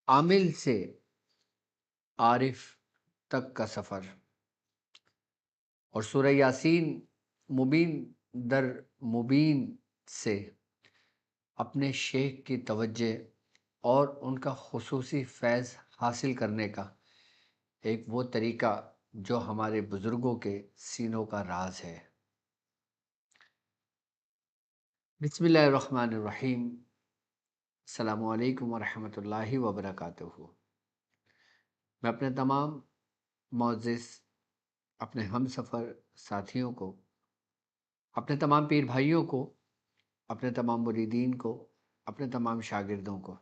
عامل سے عارف تک کا سفر اور سورہ یاسین مبین در مبین سے اپنے شیخ کی توجہ اور ان کا خصوصی فیض حاصل کرنے کا ایک وہ طریقہ جو ہمارے بزرگوں کے سینوں کا راز ہے۔ بسم اللہ الرحمن الرحیم۔ السلام علیکم ورحمۃ اللہ وبرکاتہ۔ میں اپنے تمام معزز اپنے ہم سفر ساتھیوں کو، اپنے تمام پیر بھائیوں کو، اپنے تمام مریدین کو، اپنے تمام شاگردوں کو،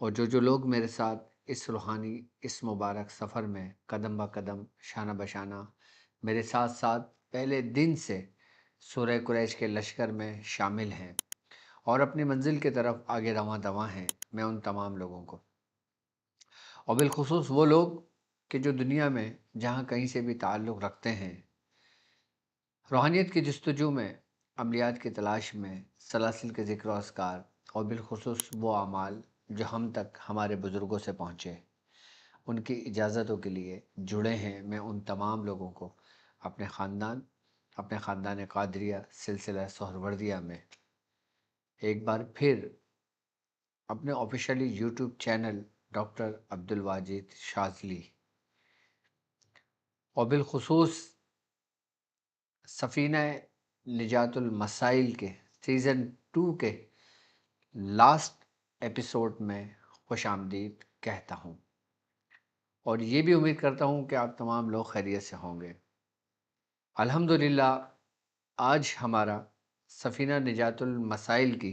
اور جو لوگ میرے ساتھ اس روحانی اس مبارک سفر میں قدم با قدم شانہ بشانہ میرے ساتھ ساتھ پہلے دن سے سورہ قریش کے لشکر میں شامل ہیں اور اپنی منزل کی طرف آگے رواں دواں ہیں، میں ان تمام لوگوں کو، اور بالخصوص وہ لوگ کہ جو دنیا میں جہاں کہیں سے بھی تعلق رکھتے ہیں، روحانیت کی جستجو میں، عملیات کی تلاش میں، سلاسل کے ذکر و اذکار اور بالخصوص وہ اعمال جو ہم تک ہمارے بزرگوں سے پہنچے، ان کی اجازتوں کے لیے جڑے ہیں، میں ان تمام لوگوں کو اپنے خاندان قادریہ سلسلہ سہروردیہ میں ایک بار پھر اپنے officially YouTube channel doctor Abdul Wajid Shazli اور بالخصوص سفینہ نجات المسائل کے سیزن 2 کے لاسٹ ایپیسوڈ میں خوش آمدید کہتا ہوں، اور یہ بھی امید کرتا ہوں کہ آپ تمام لوگ خیریت سے ہوں گے۔ الحمدللہ آج ہمارا سفینہ نجات المسائل کی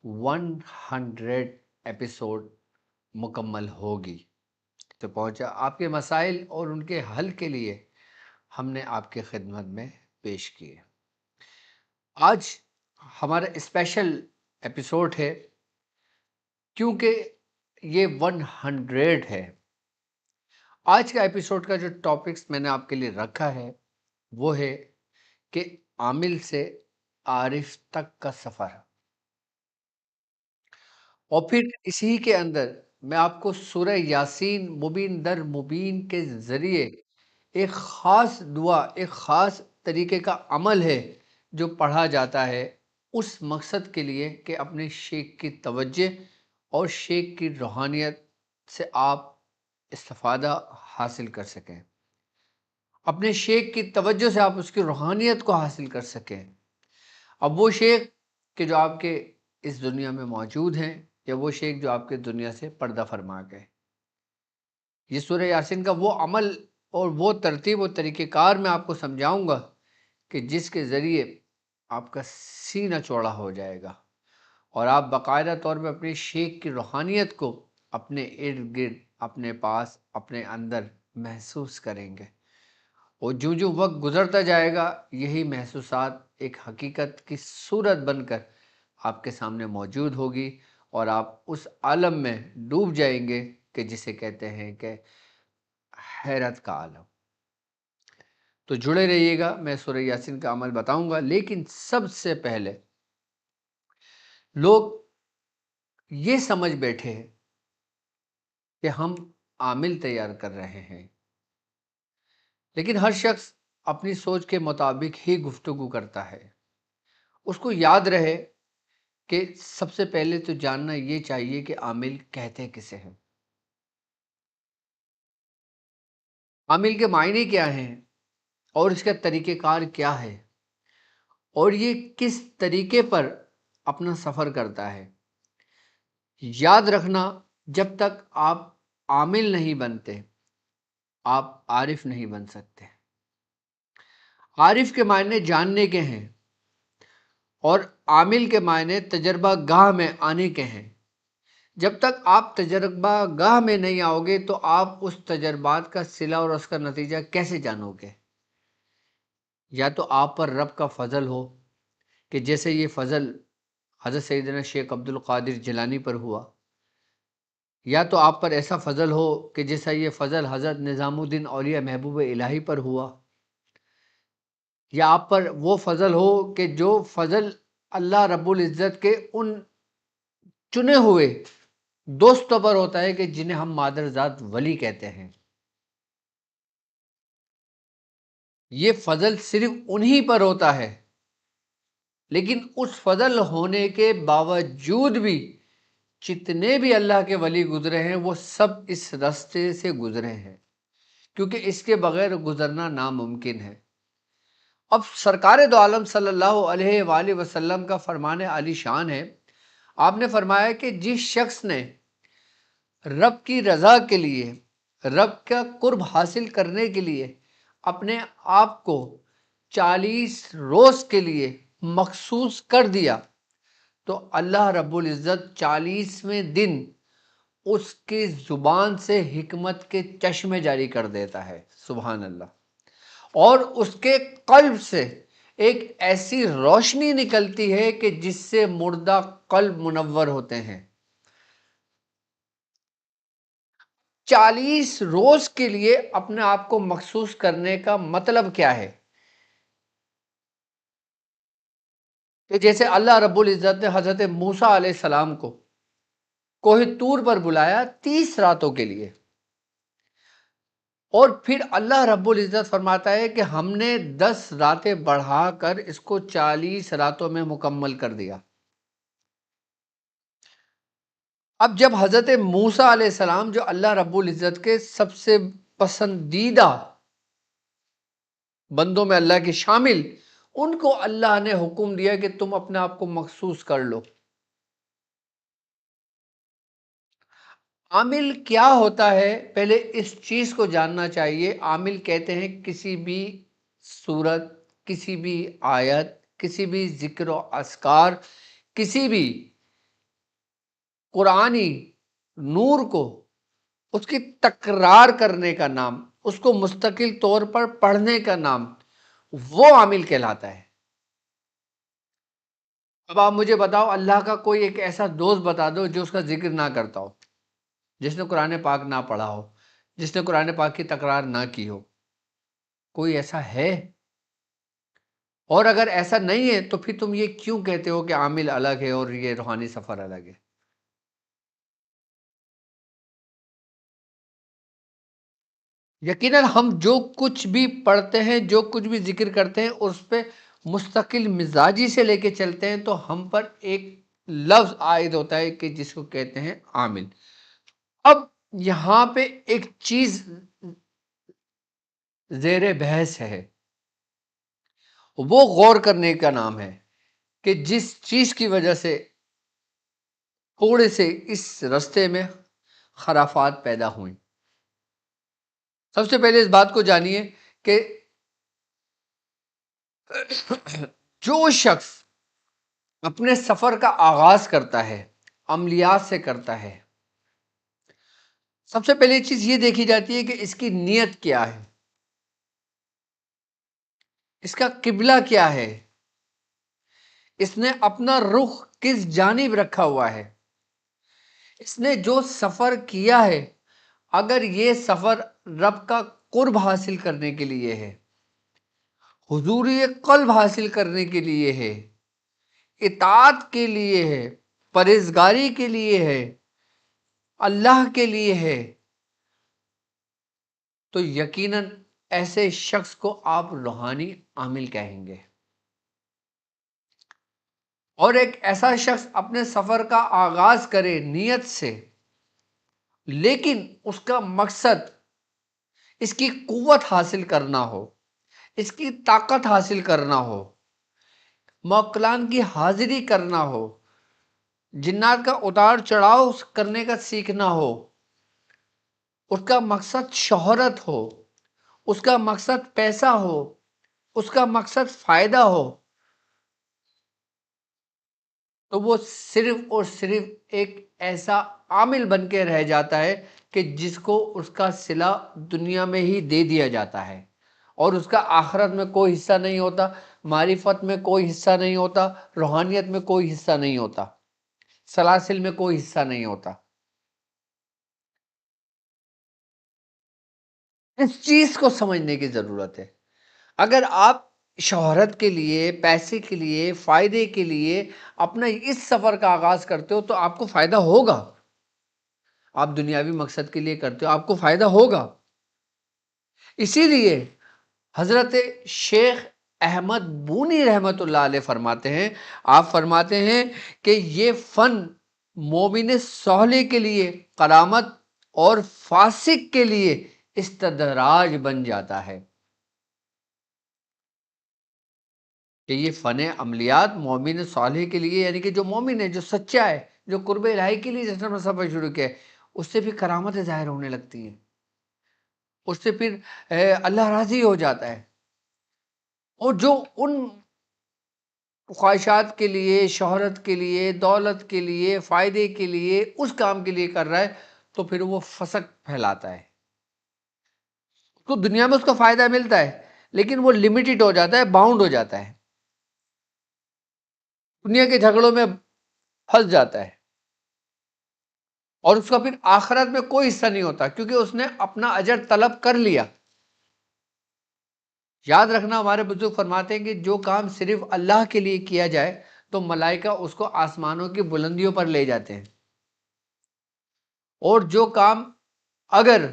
100 ایپیسوڈ مکمل ہوگی، تو پہنچا آپ کے مسائل اور ان کے حل کے لیے ہم نے آپ کی خدمت میں پیش کیے۔ آج ہمارا اسپیشل ایپیسوڈ ہے کیونکہ یہ 100 ہے۔ آج کا ایپیسوڈ کا جو ٹاپکس میں نے آپ کے لیے رکھا ہے وہ ہے کہ عامل سے عارف تک کا سفر، اور پھر اسی کے اندر میں آپ کو سورہ یاسین مبین در مبین کے ذریعے ایک خاص دعا، ایک خاص طریقے کا عمل ہے جو پڑھا جاتا ہے اس مقصد کے لیے کہ اپنے شیخ کی توجہ اور شیخ کی روحانیت سے آپ استفادہ حاصل کر سکیں، اپنے شیخ کی توجہ سے آپ اس کی روحانیت کو حاصل کر سکیں۔ اب وہ شیخ کہ جو آپ کے اس دنیا میں موجود ہیں، یا وہ شیخ جو آپ کے دنیا سے پردہ فرما گئے، یہ سورہ یاسین کا وہ عمل اور وہ ترتیب و طریقہ کار میں آپ کو سمجھاؤں گا کہ جس کے ذریعے آپ کا سینہ چوڑا ہو جائے گا اور آپ باقاعدہ طور پہ اپنے شیخ کی روحانیت کو اپنے ارد گرد، اپنے پاس، اپنے اندر محسوس کریں گے، اور جو وقت گزرتا جائے گا یہی محسوسات ایک حقیقت کی صورت بن کر آپ کے سامنے موجود ہوگی، اور آپ اس عالم میں ڈوب جائیں گے کہ جسے کہتے ہیں کہ حیرت کا عالم۔ تو جڑے رہیے گا، میں سورہ یاسین کا عمل بتاؤں گا، لیکن سب سے پہلے لوگ یہ سمجھ بیٹھے ہیں کہ ہم عامل تیار کر رہے ہیں، لیکن ہر شخص اپنی سوچ کے مطابق ہی گفتگو کرتا ہے۔ اس کو یاد رہے کہ سب سے پہلے تو جاننا یہ چاہیے کہ عامل کہتے کسے ہیں، عامل کے معنی کیا ہیں، اور اس کا طریقہ کار کیا ہے، اور یہ کس طریقے پر اپنا سفر کرتا ہے۔ یاد رکھنا، جب تک آپ عامل نہیں بنتے آپ عارف نہیں بن سکتے۔ عارف کے معنی جاننے کے ہیں اور عامل کے معنی تجربہ گاہ میں آنے کے ہیں۔ جب تک آپ تجربہ گاہ میں نہیں آؤ گے تو آپ اس تجربات کا صلہ اور اس کا نتیجہ کیسے جانو گے؟ یا تو آپ پر رب کا فضل ہو کہ جیسے یہ فضل حضرت سیدنا شیخ عبد القادر جیلانی پر ہوا، یا تو آپ پر ایسا فضل ہو کہ جیسا یہ فضل حضرت نظام الدین اولیاء محبوب الہی پر ہوا، یا آپ پر وہ فضل ہو کہ جو فضل اللہ رب العزت کے ان چنے ہوئے دوستوں پر ہوتا ہے کہ جنہیں ہم مادرزاد ولی کہتے ہیں۔ یہ فضل صرف انہی پر ہوتا ہے، لیکن اس فضل ہونے کے باوجود بھی جتنے بھی اللہ کے ولی گزرے ہیں وہ سب اس راستے سے گزرے ہیں، کیونکہ اس کے بغیر گزرنا ناممکن ہے۔ اب سرکار دو عالم صلی اللہ علیہ وآلہ وسلم کا فرمان عالی شان ہے۔ آپ نے فرمایا کہ جس شخص نے رب کی رضا کے لیے، رب کا قرب حاصل کرنے کے لیے اپنے آپ کو 40 روز کے لیے مخصوص کر دیا، تو اللہ رب العزت 40ویں دن اس کی زبان سے حکمت کے چشمے جاری کر دیتا ہے، سبحان اللہ، اور اس کے قلب سے ایک ایسی روشنی نکلتی ہے کہ جس سے مردہ قلب منور ہوتے ہیں۔ 40 روز کے لیے اپنے آپ کو مخصوص کرنے کا مطلب کیا ہے؟ کہ جیسے اللہ رب العزت نے حضرت موسیٰ علیہ السلام کو کوہ طور پر بلایا 30 راتوں کے لیے، اور پھر اللہ رب العزت فرماتا ہے کہ ہم نے 10 راتیں بڑھا کر اس کو 40 راتوں میں مکمل کر دیا۔ اب جب حضرت موسیٰ علیہ السلام جو اللہ رب العزت کے سب سے پسندیدہ بندوں میں اللہ کے شامل، ان کو اللہ نے حکم دیا کہ تم اپنے آپ کو مخصوص کر لو۔ عامل کیا ہوتا ہے؟ پہلے اس چیز کو جاننا چاہیے۔ عامل کہتے ہیں کسی بھی صورت، کسی بھی آیت، کسی بھی ذکر و اذکار، کسی بھی قرآنی نور کو اس کی تکرار کرنے کا نام، اس کو مستقل طور پر پڑھنے کا نام، وہ عامل کہلاتا ہے۔ اب آپ مجھے بتاؤ، اللہ کا کوئی ایک ایسا دوست بتا دو جو اس کا ذکر نہ کرتا ہو، جس نے قرآن پاک نہ پڑھا ہو، جس نے قرآن پاک کی تکرار نہ کی ہو۔ کوئی ایسا ہے؟ اور اگر ایسا نہیں ہے تو پھر تم یہ کیوں کہتے ہو کہ عامل الگ ہے اور یہ روحانی سفر الگ ہے؟ یقیناً ہم جو کچھ بھی پڑھتے ہیں، جو کچھ بھی ذکر کرتے ہیں، اس پہ مستقل مزاجی سے لے کے چلتے ہیں، تو ہم پر ایک لفظ عائد ہوتا ہے کہ جس کو کہتے ہیں عامل۔ اب یہاں پہ ایک چیز زیر بحث ہے، وہ غور کرنے کا نام ہے کہ جس چیز کی وجہ سے تھوڑے سے اس رستے میں خرافات پیدا ہوئیں۔ سب سے پہلے اس بات کو جانیے کہ جو شخص اپنے سفر کا آغاز کرتا ہے، عملیات سے کرتا ہے، سب سے پہلے چیز یہ دیکھی جاتی ہے کہ اس کی نیت کیا ہے، اس کا قبلہ کیا ہے، اس نے اپنا رخ کس جانب رکھا ہوا ہے، اس نے جو سفر کیا ہے اگر یہ سفر رب کا قرب حاصل کرنے کے لیے ہے، حضوری قلب حاصل کرنے کے لیے ہے، اطاعت کے لیے ہے، پرہیزگاری کے لیے ہے، اللہ کے لیے ہے، تو یقیناً ایسے شخص کو آپ روحانی عامل کہیں گے۔ اور ایک ایسا شخص اپنے سفر کا آغاز کرے نیت سے، لیکن اس کا مقصد اس کی قوت حاصل کرنا ہو، اس کی طاقت حاصل کرنا ہو، موکلان کی حاضری کرنا ہو، جنات کا اتار چڑھاؤ کرنے کا سیکھنا ہو، اس کا مقصد شہرت ہو، اس کا مقصد پیسہ ہو، اس کا مقصد فائدہ ہو، تو وہ صرف اور صرف ایک ایسا عامل بن کے رہ جاتا ہے کہ جس کو اس کا صلہ دنیا میں ہی دے دیا جاتا ہے، اور اس کا آخرت میں کوئی حصہ نہیں ہوتا، معرفت میں کوئی حصہ نہیں ہوتا، روحانیت میں کوئی حصہ نہیں ہوتا، سلاسل میں کوئی حصہ نہیں ہوتا۔ اس چیز کو سمجھنے کی ضرورت ہے۔ اگر آپ شہرت کے لیے، پیسے کے لیے، فائدے کے لیے اپنا اس سفر کا آغاز کرتے ہو تو آپ کو فائدہ ہوگا، آپ دنیاوی مقصد کے لیے کرتے ہو، آپ کو فائدہ ہوگا۔ اسی لیے حضرت شیخ احمد بونی رحمت اللہ علیہ فرماتے ہیں، آپ فرماتے ہیں کہ یہ فن مومن صالح کے لیے کرامت اور فاسق کے لیے استدراج بن جاتا ہے، کہ یہ فن عملیات مومن صالح کے لیے، یعنی کہ جو مومن ہے، جو سچا ہے، جو قرب الہی کے لیے جس نے سفر شروع کیا ہے، اس سے پھر کرامتیں ظاہر ہونے لگتی ہیں، اس سے پھر اللہ راضی ہو جاتا ہے۔ اور جو ان خواہشات کے لیے، شہرت کے لیے، دولت کے لیے، فائدے کے لیے، اس کام کے لیے کر رہا ہے، تو پھر وہ فسق پھیلاتا ہے۔ تو دنیا میں اس کو فائدہ ملتا ہے، لیکن وہ لمیٹڈ ہو جاتا ہے، باؤنڈ ہو جاتا ہے، دنیا کے جھگڑوں میں پھنس جاتا ہے، اور اس کا پھر آخرت میں کوئی حصہ نہیں ہوتا، کیونکہ اس نے اپنا اجر طلب کر لیا۔ یاد رکھنا، ہمارے بزرگ فرماتے ہیں کہ جو کام صرف اللہ کے لیے کیا جائے تو ملائکہ اس کو آسمانوں کی بلندیوں پر لے جاتے ہیں، اور جو کام اگر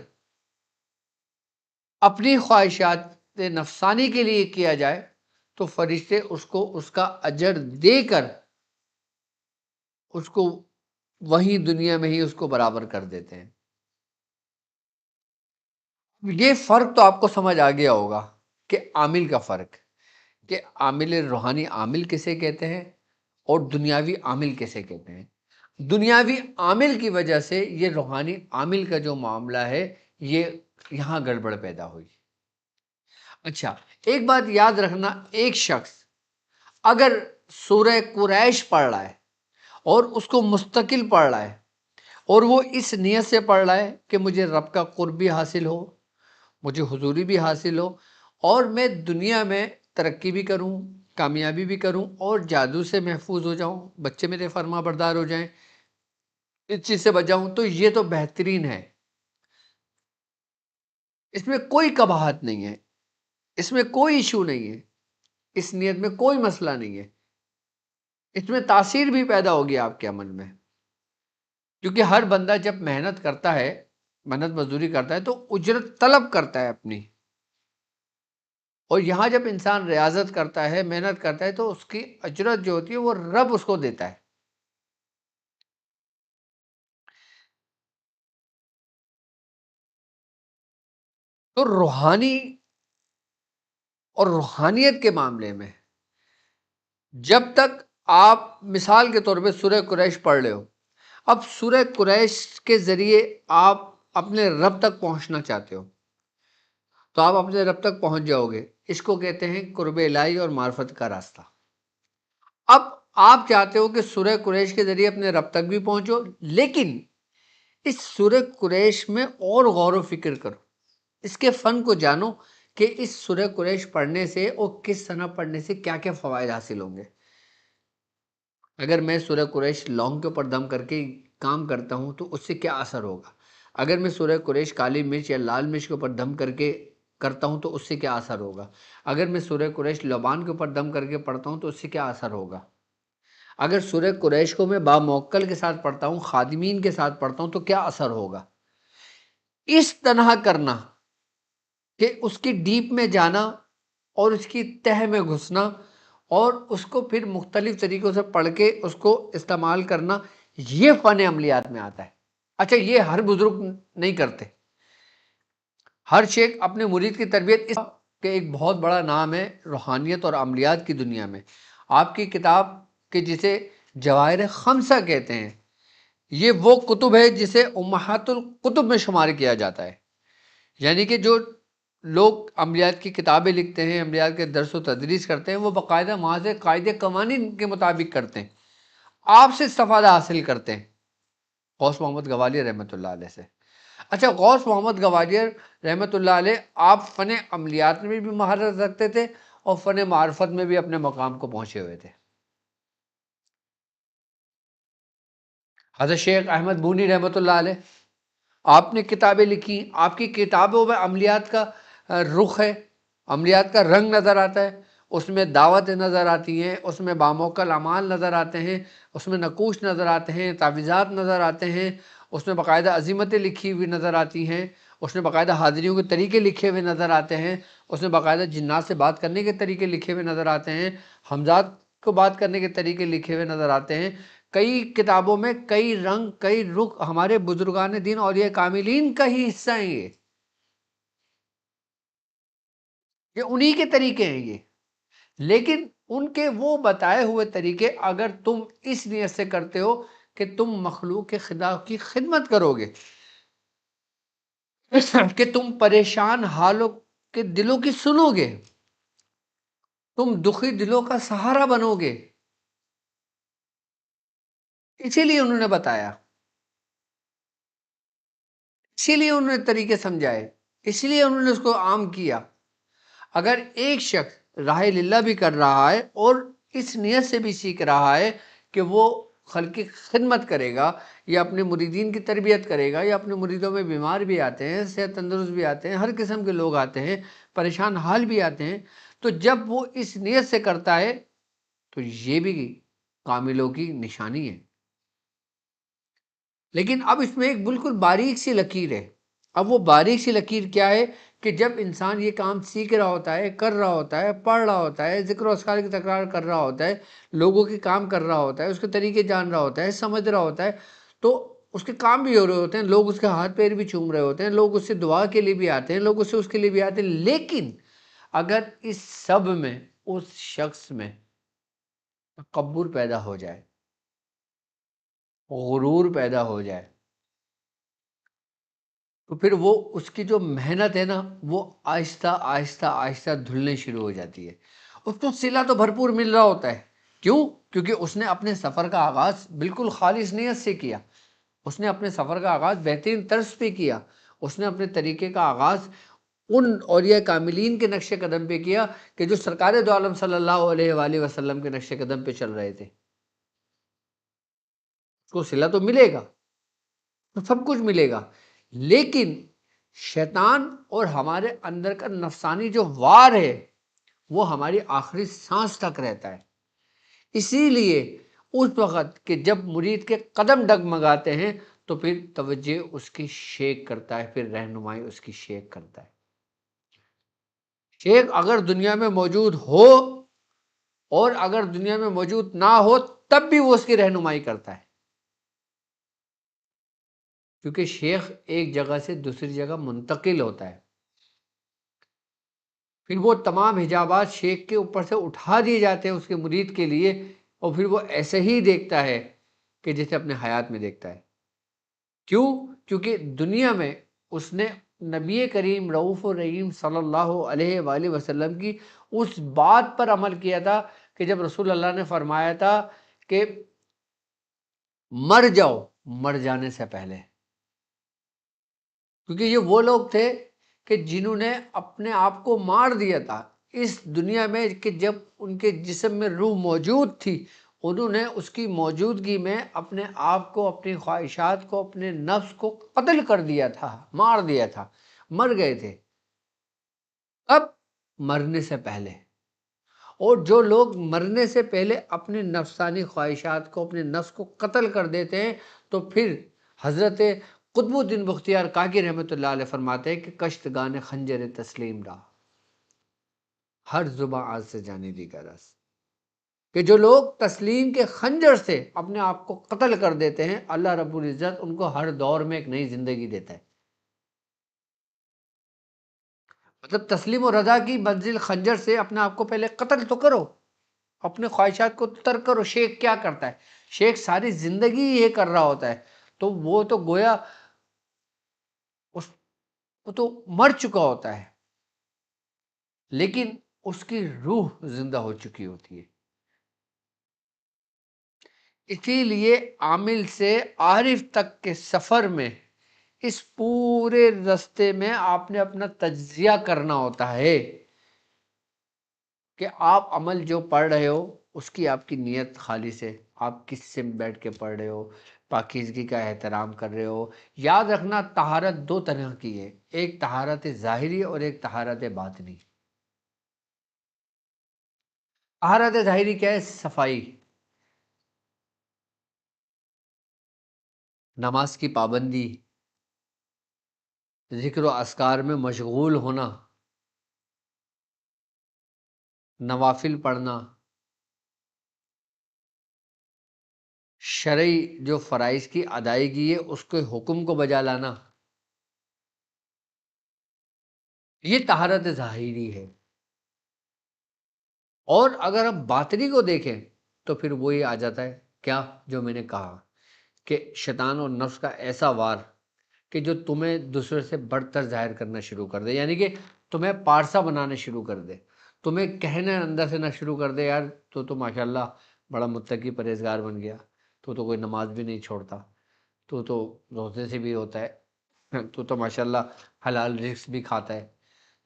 اپنی خواہشات نفسانی کے لیے کیا جائے تو فرشتے اس کو اس کا اجر دے کر اس کو وہیں دنیا میں ہی اس کو برابر کر دیتے ہیں۔ یہ فرق تو آپ کو سمجھ آ گیا ہوگا کہ عامل کا فرق، کہ عامل روحانی عامل کسے کہتے ہیں اور دنیاوی عامل کسے کہتے ہیں۔ دنیاوی عامل کی وجہ سے یہ روحانی عامل کا جو معاملہ ہے، یہ یہاں گڑبڑ پیدا ہوئی۔ اچھا، ایک بات یاد رکھنا، ایک شخص اگر سورہ قریش پڑھ رہا ہے اور اس کو مستقل پڑھ رہا ہے، اور وہ اس نیت سے پڑھ رہا ہے کہ مجھے رب کا قرب بھی حاصل ہو، مجھے حضوری بھی حاصل ہو، اور میں دنیا میں ترقی بھی کروں، کامیابی بھی کروں، اور جادو سے محفوظ ہو جاؤں، بچے میرے فرما بردار ہو جائیں، اس چیز سے بچ جاؤں، تو یہ تو بہترین ہے، اس میں کوئی قباحت نہیں ہے، اس میں کوئی ایشو نہیں ہے، اس نیت میں کوئی مسئلہ نہیں ہے، اس میں تاثیر بھی پیدا ہوگی آپ کے عمل میں، کیونکہ ہر بندہ جب محنت کرتا ہے، محنت مزدوری کرتا ہے، تو اجرت طلب کرتا ہے اپنی، اور یہاں جب انسان ریاضت کرتا ہے، محنت کرتا ہے، تو اس کی اجرت جو ہوتی ہے وہ رب اس کو دیتا ہے۔ تو روحانی اور روحانیت کے معاملے میں جب تک آپ مثال کے طور پہ سورہ قریش پڑھ رہے ہو، اب سورہ قریش کے ذریعے آپ اپنے رب تک پہنچنا چاہتے ہو، تو آپ اپنے رب تک پہنچ جاؤ گے، اس کو کہتے ہیں قرب الہی اور معرفت کا راستہ۔ اب آپ چاہتے ہو کہ سورہ قریش کے ذریعے اپنے رب تک بھی پہنچو، لیکن اس سورہ قریش میں اور غور و فکر کرو، اس کے فن کو جانو کہ اس سورہ قریش پڑھنے سے اور کس طرح پڑھنے سے کیا کیا فوائد حاصل ہوں گے۔ اگر میں سورہ قریش لونگ کے اوپر دم کر کے کام کرتا ہوں تو اس سے کیا اثر ہوگا، اگر میں سورہ قریش کالی مرچ یا لال مرچ کے اوپر دم کر کے کرتا ہوں تو اس سے کیا اثر ہوگا، اگر میں سورہ قریش لبان کے اوپر دم کر کے پڑھتا ہوں تو اس سے کیا اثر ہوگا، اگر سورہ قریش کو میں باموکل کے ساتھ پڑھتا ہوں، خادمین کے ساتھ پڑھتا ہوں، تو کیا اثر ہوگا۔ اس طرح کرنا کہ اس کی ڈیپ میں جانا اور اس کی تہ میں گھسنا، اور اس کو پھر مختلف طریقوں سے پڑھ کے اس کو استعمال کرنا، یہ فن عملیات میں آتا ہے۔ اچھا، یہ ہر بزرگ نہیں کرتے، ہر شیخ اپنے مرید کی تربیت اس کہ ایک بہت بڑا نام ہے روحانیت اور عملیات کی دنیا میں، آپ کی کتاب کہ جسے جواہر خمسہ کہتے ہیں، یہ وہ کتب ہے جسے امہات الکتب میں شمار کیا جاتا ہے، یعنی کہ جو لوگ عملیات کی کتابیں لکھتے ہیں، عملیات کے درس و تدریس کرتے ہیں، وہ باقاعدہ وہاں سے قاعدے قوانین کے مطابق کرتے ہیں، آپ سے استفادہ حاصل کرتے ہیں، غوث محمد گوالیار رحمۃ اللہ علیہ سے۔ اچھا، غوث محمد گوالیار رحمۃ اللہ علیہ آپ فن عملیات میں بھی مہارت رکھتے تھے اور فن معرفت میں بھی اپنے مقام کو پہنچے ہوئے تھے۔ حضرت شیخ احمد بونی رحمۃ اللہ علیہ، آپ نے کتابیں لکھی، آپ کی کتابوں میں عملیات کا رخ ہے، عملیات کا رنگ نظر آتا ہے، اس میں دعوتیں نظر آتی ہیں، اس میں باموکل اعمال نظر آتے ہیں، اس میں نقوش نظر آتے ہیں، تعویذات نظر آتے ہیں، اس میں باقاعدہ عزیمتیں لکھی ہوئی نظر آتی ہیں، اس میں باقاعدہ حاضریوں کے طریقے لکھے ہوئے نظر آتے ہیں، اس میں باقاعدہ جنات سے بات کرنے کے طریقے لکھے ہوئے نظر آتے ہیں، حمزات کو بات کرنے کے طریقے لکھے ہوئے نظر آتے ہیں۔ کئی کتابوں میں کئی رنگ کئی رخ ہمارے بزرگان دین اولیاء کاملین کا ہی حصہ ہیں، یہ انہی کے طریقے ہیں یہ، لیکن ان کے وہ بتائے ہوئے طریقے اگر تم اس نیت سے کرتے ہو کہ تم مخلوق کے خدا کی خدمت کرو گے، کہ تم پریشان حالوں کے دلوں کی سنو گے، تم دکھی دلوں کا سہارا بنو گے، اسی لیے انہوں نے بتایا، اسی لیے انہوں نے طریقے سمجھائے، اسی لیے انہوں نے اس کو عام کیا۔ اگر ایک شخص راہ للہ بھی کر رہا ہے اور اس نیت سے بھی سیکھ رہا ہے کہ وہ خلق کی خدمت کرے گا یا اپنے مریدین کی تربیت کرے گا، یا اپنے مریدوں میں بیمار بھی آتے ہیں، صحت تندرست بھی آتے ہیں، ہر قسم کے لوگ آتے ہیں، پریشان حال بھی آتے ہیں، تو جب وہ اس نیت سے کرتا ہے تو یہ بھی کاملوں کی نشانی ہے۔ لیکن اب اس میں ایک بالکل باریک سی لکیر ہے۔ اب وہ باریک سی لکیر کیا ہے کہ جب انسان یہ کام سیکھ رہا ہوتا ہے، کر رہا ہوتا ہے، پڑھ رہا ہوتا ہے، ذکر و اذکار کی تکرار کر رہا ہوتا ہے، لوگوں کے کام کر رہا ہوتا ہے، اس کے طریقے جان رہا ہوتا ہے، سمجھ رہا ہوتا ہے، تو اس کے کام بھی ہو رہے ہوتے ہیں، لوگ اس کے ہاتھ پیر بھی چوم رہے ہوتے ہیں، لوگ اس سے دعا کے لیے بھی آتے ہیں، لوگ اس کے لیے بھی آتے ہیں، لیکن اگر اس سب میں اس شخص میں تکبر پیدا ہو جائے، غرور پیدا ہو جائے، تو پھر وہ اس کی جو محنت ہے نا وہ آہستہ آہستہ آہستہ دھلنے شروع ہو جاتی ہے۔ اس کو صلہ تو بھرپور مل رہا ہوتا ہے، کیوں؟ کیونکہ اس نے اپنے سفر کا آغاز بالکل خالص نیت سے کیا، اس نے اپنے سفر کا آغاز بہترین طرز پہ کیا، اس نے اپنے طریقے کا آغاز ان اولیاء کاملین کے نقش قدم پہ کیا کہ جو سرکار دو عالم صلی اللہ علیہ وآلہ وسلم کے نقش قدم پہ چل رہے تھے۔ اس کو صلہ تو ملے گا، تو سب کچھ ملے گا، لیکن شیطان اور ہمارے اندر کا نفسانی جو وار ہے وہ ہماری آخری سانس تک رہتا ہے۔ اسی لیے اس وقت کہ جب مرید کے قدم ڈگمگاتے ہیں تو پھر توجہ اس کی شیخ کرتا ہے، پھر رہنمائی اس کی شیخ کرتا ہے۔ شیخ اگر دنیا میں موجود ہو اور اگر دنیا میں موجود نہ ہو تب بھی وہ اس کی رہنمائی کرتا ہے، کیونکہ شیخ ایک جگہ سے دوسری جگہ منتقل ہوتا ہے، پھر وہ تمام حجابات شیخ کے اوپر سے اٹھا دیے جاتے ہیں اس کے مرید کے لیے، اور پھر وہ ایسے ہی دیکھتا ہے کہ جیسے اپنے حیات میں دیکھتا ہے۔ کیوں؟ کیونکہ دنیا میں اس نے نبی کریم رؤوف الرحیم صلی اللہ علیہ وآلہ وسلم کی اس بات پر عمل کیا تھا کہ جب رسول اللہ نے فرمایا تھا کہ مر جاؤ مر جانے سے پہلے، کیونکہ یہ وہ لوگ تھے کہ جنہوں نے اپنے آپ کو مار دیا تھا اس دنیا میں، کہ جب ان کے جسم میں روح موجود تھی انہوں نے اس کی موجودگی میں اپنے آپ کو، اپنی خواہشات کو، اپنے نفس کو قتل کر دیا تھا، مار دیا تھا، مر گئے تھے۔ اب مرنے سے پہلے، اور جو لوگ مرنے سے پہلے اپنے نفسانی خواہشات کو، اپنے نفس کو قتل کر دیتے ہیں، تو پھر حضرت قطب الدین بختیار کاکی رحمۃ اللہ علیہ فرماتے ہیں کہ کشتگان خنجر تسلیم را ہر زباں آج سے جانی دی کا رس، کہ جو لوگ تسلیم کے خنجر سے اپنے آپ کو قتل کر دیتے ہیں اللہ رب العزت ان کو ہر دور میں ایک نئی زندگی دیتا ہے۔ مطلب تسلیم و رضا کی منزل خنجر سے اپنے آپ کو پہلے قتل تو کرو، اپنے خواہشات کو ترک کرو۔ شیخ کیا کرتا ہے؟ شیخ ساری زندگی یہ کر رہا ہوتا ہے، تو وہ تو گویا وہ تو مر چکا ہوتا ہے، لیکن اس کی روح زندہ ہو چکی ہوتی ہے۔ اسی لیے عامل سے عارف تک کے سفر میں اس پورے رستے میں آپ نے اپنا تجزیہ کرنا ہوتا ہے کہ آپ عمل جو پڑھ رہے ہو اس کی آپ کی نیت خالص ہے، آپ کس سے بیٹھ کے پڑھ رہے ہو، پاکیزگی کا احترام کر رہے ہو۔ یاد رکھنا طہارت دو طرح کی ہے، ایک طہارت ظاہری اور ایک طہارت باطنی۔ طہارت ظاہری کیا ہے؟ صفائی، نماز کی پابندی، ذکر و اذکار میں مشغول ہونا، نوافل پڑھنا، شرعی جو فرائض کی ادائیگی ہے اس کے حکم کو بجا لانا، یہ طہارت ظاہری ہے۔ اور اگر ہم باطنی کو دیکھیں تو پھر وہی آ جاتا ہے، کیا جو میں نے کہا کہ شیطان اور نفس کا ایسا وار کہ جو تمہیں دوسرے سے بڑھ کر ظاہر کرنا شروع کر دے، یعنی کہ تمہیں پارسا بنانا شروع کر دے، تمہیں کہنے اندر سے نہ شروع کر دے، یار تو ماشاءاللہ بڑا متقی پرہیزگار بن گیا، تو کوئی نماز بھی نہیں چھوڑتا، تو روزے سے بھی ہوتا ہے، تو ماشاءاللہ حلال رزق بھی کھاتا ہے،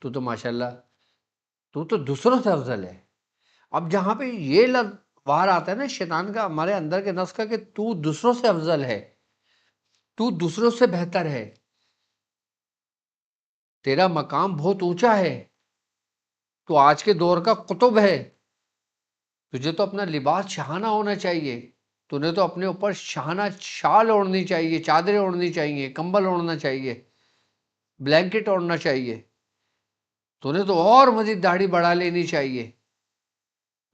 تو ماشاءاللہ تو دوسروں سے افضل ہے۔ اب جہاں پہ یہ لفظ وار آتا ہے نا شیطان کا، ہمارے اندر کے نفس کا، کہ تو دوسروں سے افضل ہے، تو دوسروں سے بہتر ہے، تیرا مقام بہت اونچا ہے، تو آج کے دور کا قطب ہے، تجھے تو اپنا لباس شاہانہ ہونا چاہیے، تجھے تو اپنے اوپر شاہانہ شال اوڑھنی چاہیے، چادریں اوڑھنی چاہیے، کمبل اوڑھنا چاہیے، بلینکٹ اوڑھنا چاہیے، تجھے تو اور مزید داڑھی بڑھا لینی چاہیے،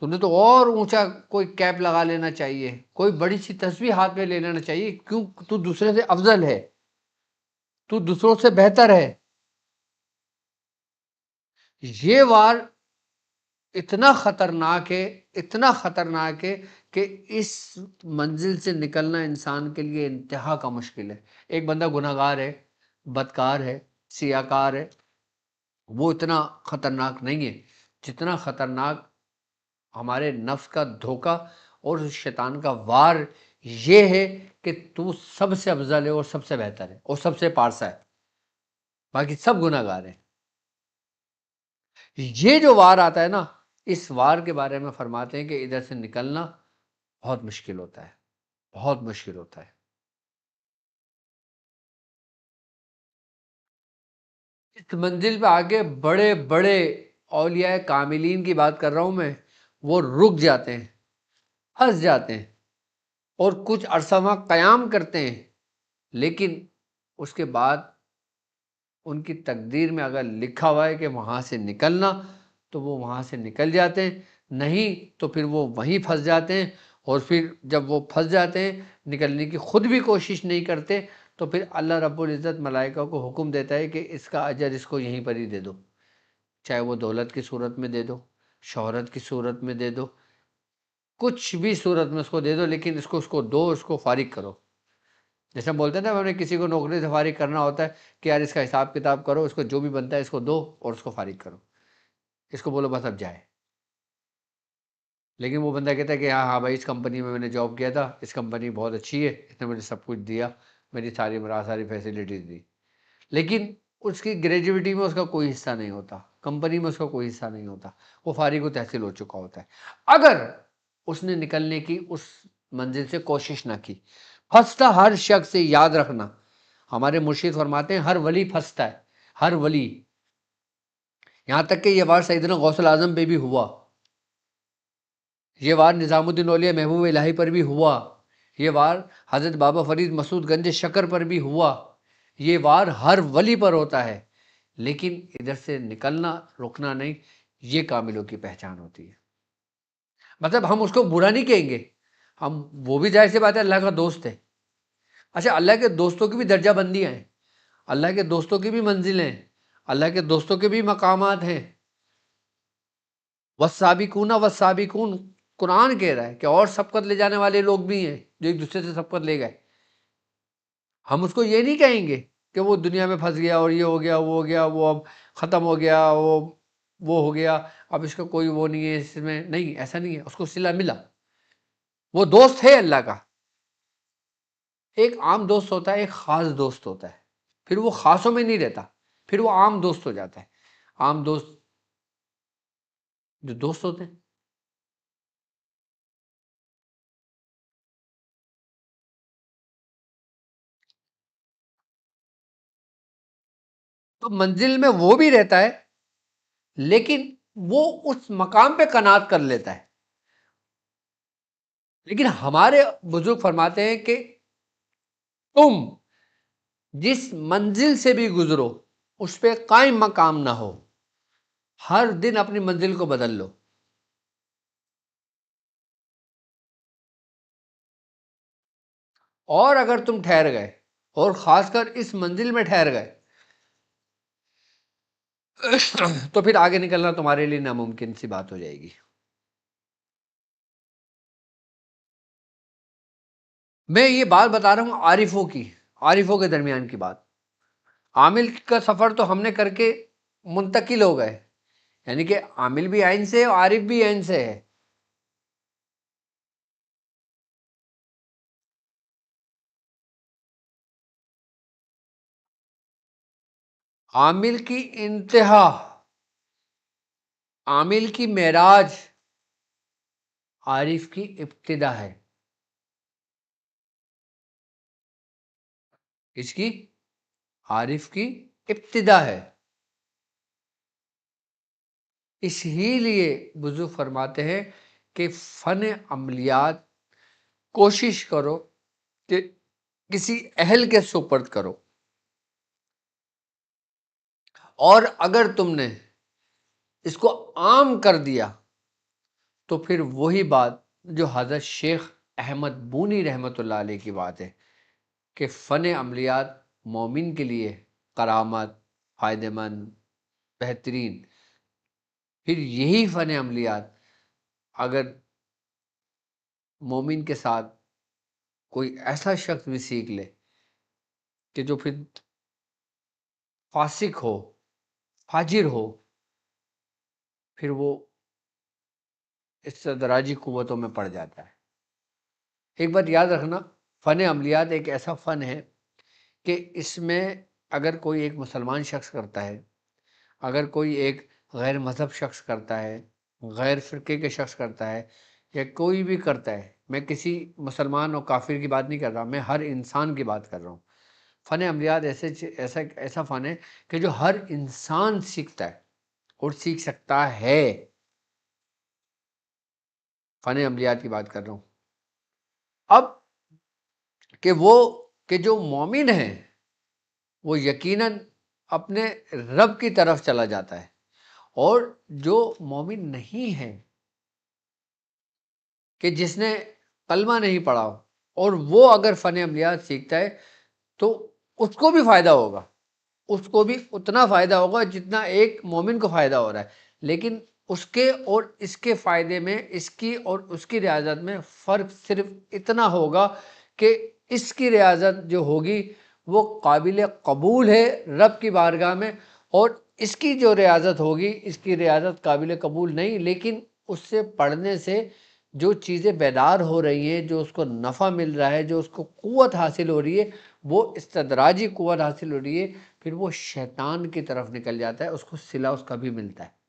تمہیں تو اور اونچا کوئی کیپ لگا لینا چاہیے، کوئی بڑی سی تسبیح ہاتھ میں لے لینا چاہیے، کیوں؟ تو دوسرے سے افضل ہے، تو دوسروں سے بہتر ہے۔ یہ وار اتنا خطرناک ہے، اتنا خطرناک ہے کہ اس منزل سے نکلنا انسان کے لیے انتہا کا مشکل ہے۔ ایک بندہ گناہگار ہے، بدکار ہے، سیاکار ہے، وہ اتنا خطرناک نہیں ہے جتنا خطرناک ہمارے نفس کا دھوکہ اور شیطان کا وار یہ ہے کہ تو سب سے افضل ہے اور سب سے بہتر ہے اور سب سے پارسا ہے، باقی سب گناہگار ہیں۔ یہ جو وار آتا ہے نا، اس وار کے بارے میں فرماتے ہیں کہ ادھر سے نکلنا بہت مشکل ہوتا ہے، بہت مشکل ہوتا ہے۔ اس منزل پہ آگے بڑے بڑے اولیاء کاملین کی بات کر رہا ہوں میں، وہ رک جاتے ہیں، پھنس جاتے ہیں، اور کچھ عرصہ وہاں قیام کرتے ہیں، لیکن اس کے بعد ان کی تقدیر میں اگر لکھا ہوا ہے کہ وہاں سے نکلنا، تو وہ وہاں سے نکل جاتے ہیں، نہیں تو پھر وہ وہیں پھنس جاتے ہیں، اور پھر جب وہ پھنس جاتے ہیں نکلنے کی خود بھی کوشش نہیں کرتے، تو پھر اللہ رب العزت ملائکہ کو حکم دیتا ہے کہ اس کا اجر اس کو یہیں پر ہی دے دو، چاہے وہ دولت کی صورت میں دے دو، شہرت کی صورت میں دے دو، کچھ بھی صورت میں اس کو دے دو، لیکن اس کو دو، اس کو فارغ کرو۔ جیسے ہم بولتے ہیں نا، ہم نے کسی کو نوکری سے فارغ کرنا ہوتا ہے کہ یار اس کا حساب کتاب کرو، اس کو جو بھی بنتا ہے اس کو دو اور اس کو فارغ کرو، اس کو بولو بس اب جائے۔ لیکن وہ بندہ کہتا ہے کہ ہاں ہاں بھائی، اس کمپنی میں نے جاب کیا تھا، اس کمپنی بہت اچھی ہے، اس نے مجھے سب کچھ دیا، میری ساری فیسلٹیز دی، لیکن اس کی گریجویٹی میں اس کا کوئی حصہ نہیں ہوتا، کمپنی میں اس کا کوئی حصہ نہیں ہوتا، وہ فارغ و تحصیل ہو چکا ہوتا ہے۔ اگر اس نے نکلنے کی اس منزل سے کوشش نہ کی، پھنستا ہر شخص سے، یاد رکھنا، ہمارے مرشد فرماتے ہیں ہر ولی پھنستا ہے، ہر ولی، یہاں تک کہ یہ وار سیدنا غوث العظم پہ بھی ہوا، یہ وار نظام الدین اولیاء محبوب الہی پر بھی ہوا، یہ وار حضرت بابا فرید مسعود گنج شکر پر بھی ہوا، یہ وار ہر ولی پر ہوتا ہے، لیکن ادھر سے نکلنا، رکنا نہیں، یہ کاملوں کی پہچان ہوتی ہے۔ مطلب ہم اس کو برا نہیں کہیں گے، ہم، وہ بھی ظاہر سی بات ہے اللہ کا دوست ہے۔ اچھا، اللہ کے دوستوں کی بھی درجہ بندیاں ہیں، اللہ کے دوستوں کی بھی منزلیں ہیں، اللہ کے دوستوں کے بھی مقامات ہیں۔ والسابقون والسابقون، قرآن کہہ رہا ہے کہ اور سبقت لے جانے والے لوگ بھی ہیں جو ایک دوسرے سے سبقت لے گئے۔ ہم اس کو یہ نہیں کہیں گے کہ وہ دنیا میں پھنس گیا اور یہ ہو گیا، وہ ہو گیا، وہ اب ختم ہو گیا، وہ ہو گیا، اب اس کا کوئی وہ نہیں ہے اس میں، نہیں، ایسا نہیں ہے، اس کو صلہ ملا، وہ دوست ہے اللہ کا۔ ایک عام دوست ہوتا ہے، ایک خاص دوست ہوتا ہے، پھر وہ خاصوں میں نہیں رہتا، پھر وہ عام دوست ہو جاتا ہے۔ عام دوست جو دوست ہوتے ہیں، تو منزل میں وہ بھی رہتا ہے، لیکن وہ اس مقام پہ قناعت کر لیتا ہے۔ لیکن ہمارے بزرگ فرماتے ہیں کہ تم جس منزل سے بھی گزرو اس پہ قائم مقام نہ ہو، ہر دن اپنی منزل کو بدل لو۔ اور اگر تم ٹھہر گئے، اور خاص کر اس منزل میں ٹھہر گئے، تو پھر آگے نکلنا تمہارے لیے ناممکن سی بات ہو جائے گی۔ میں یہ بات بتا رہا ہوں عارفوں کی، عارفوں کے درمیان کی بات۔ عامل کا سفر تو ہم نے کر کے منتقل ہو گئے، یعنی کہ عامل بھی عین سے ہے اور عارف بھی عین سے ہے۔ عامل کی انتہا، عامل کی معراج عارف کی ابتدا ہے۔ اس کی عارف کی ابتدا ہے۔ اس ہی لیے بزرگ فرماتے ہیں کہ فن عملیات کوشش کرو کہ کسی اہل کے سپرد کرو، اور اگر تم نے اس کو عام کر دیا تو پھر وہی بات جو حضرت شیخ احمد بونی رحمۃ اللہ علیہ کی بات ہے کہ فن عملیات مومن کے لیے کرامت، فائدہ مند، بہترین۔ پھر یہی فن عملیات اگر مومن کے ساتھ کوئی ایسا شخص بھی سیکھ لے کہ جو پھر فاسق ہو، فاجر ہو، پھر وہ استدراجی قوتوں میں پڑ جاتا ہے۔ ایک بات یاد رکھنا، فن عملیات ایک ایسا فن ہے کہ اس میں اگر کوئی ایک مسلمان شخص کرتا ہے، اگر کوئی ایک غیر مذہب شخص کرتا ہے، غیر فرقے کے شخص کرتا ہے، یا کوئی بھی کرتا ہے، میں کسی مسلمان اور کافر کی بات نہیں کر رہا، میں ہر انسان کی بات کر رہا ہوں۔ فن عملیات ایسا فن ہے کہ جو ہر انسان سیکھتا ہے اور سیکھ سکتا ہے۔ فن عملیات کی بات کر رہا ہوں۔ اب کہ جو مومن ہیں وہ یقیناً اپنے رب کی طرف چلا جاتا ہے، اور جو مومن نہیں ہے، کہ جس نے کلمہ نہیں پڑھا ہو، اور وہ اگر فن عملیات سیکھتا ہے تو اس کو بھی فائدہ ہوگا، اس کو بھی اتنا فائدہ ہوگا جتنا ایک مومن کو فائدہ ہو رہا ہے، لیکن اس کے اور اس کے فائدے میں، اس کی اور اس کی ریاضت میں فرق صرف اتنا ہوگا کہ اس کی ریاضت جو ہوگی وہ قابل قبول ہے رب کی بارگاہ میں، اور اس کی جو ریاضت ہوگی، اس کی ریاضت قابل قبول نہیں، لیکن اس سے پڑھنے سے جو چیزیں بیدار ہو رہی ہیں، جو اس کو نفع مل رہا ہے، جو اس کو قوت حاصل ہو رہی ہے، وہ استدراجی قوت حاصل ہو رہی ہے، پھر وہ شیطان کی طرف نکل جاتا ہے، اس کو صلہ اس کا بھی ملتا ہے۔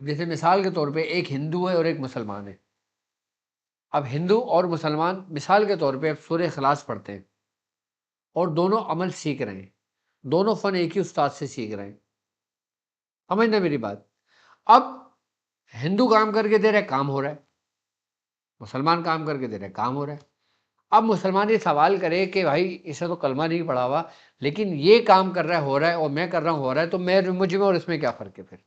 جیسے مثال کے طور پہ ایک ہندو ہے اور ایک مسلمان ہے۔ اب ہندو اور مسلمان مثال کے طور پہ اب سورہ اخلاص پڑھتے ہیں، اور دونوں عمل سیکھ رہے ہیں، دونوں فن ایک ہی استاد سے سیکھ رہے ہیں۔ سمجھنا میری بات؟ اب ہندو کام کر کے دے رہا ہے، کام ہو رہا ہے، مسلمان کام کر کے دے رہا ہے، کام ہو رہا ہے۔ اب مسلمان یہ سوال کرے کہ بھائی اسے تو کلمہ نہیں پڑھا ہوا، لیکن یہ کام کر رہا ہے ہو رہا ہے، اور میں کر رہا ہوں ہو رہا ہے، تو مجھ میں اور اس میں کیا فرق ہے پھر؟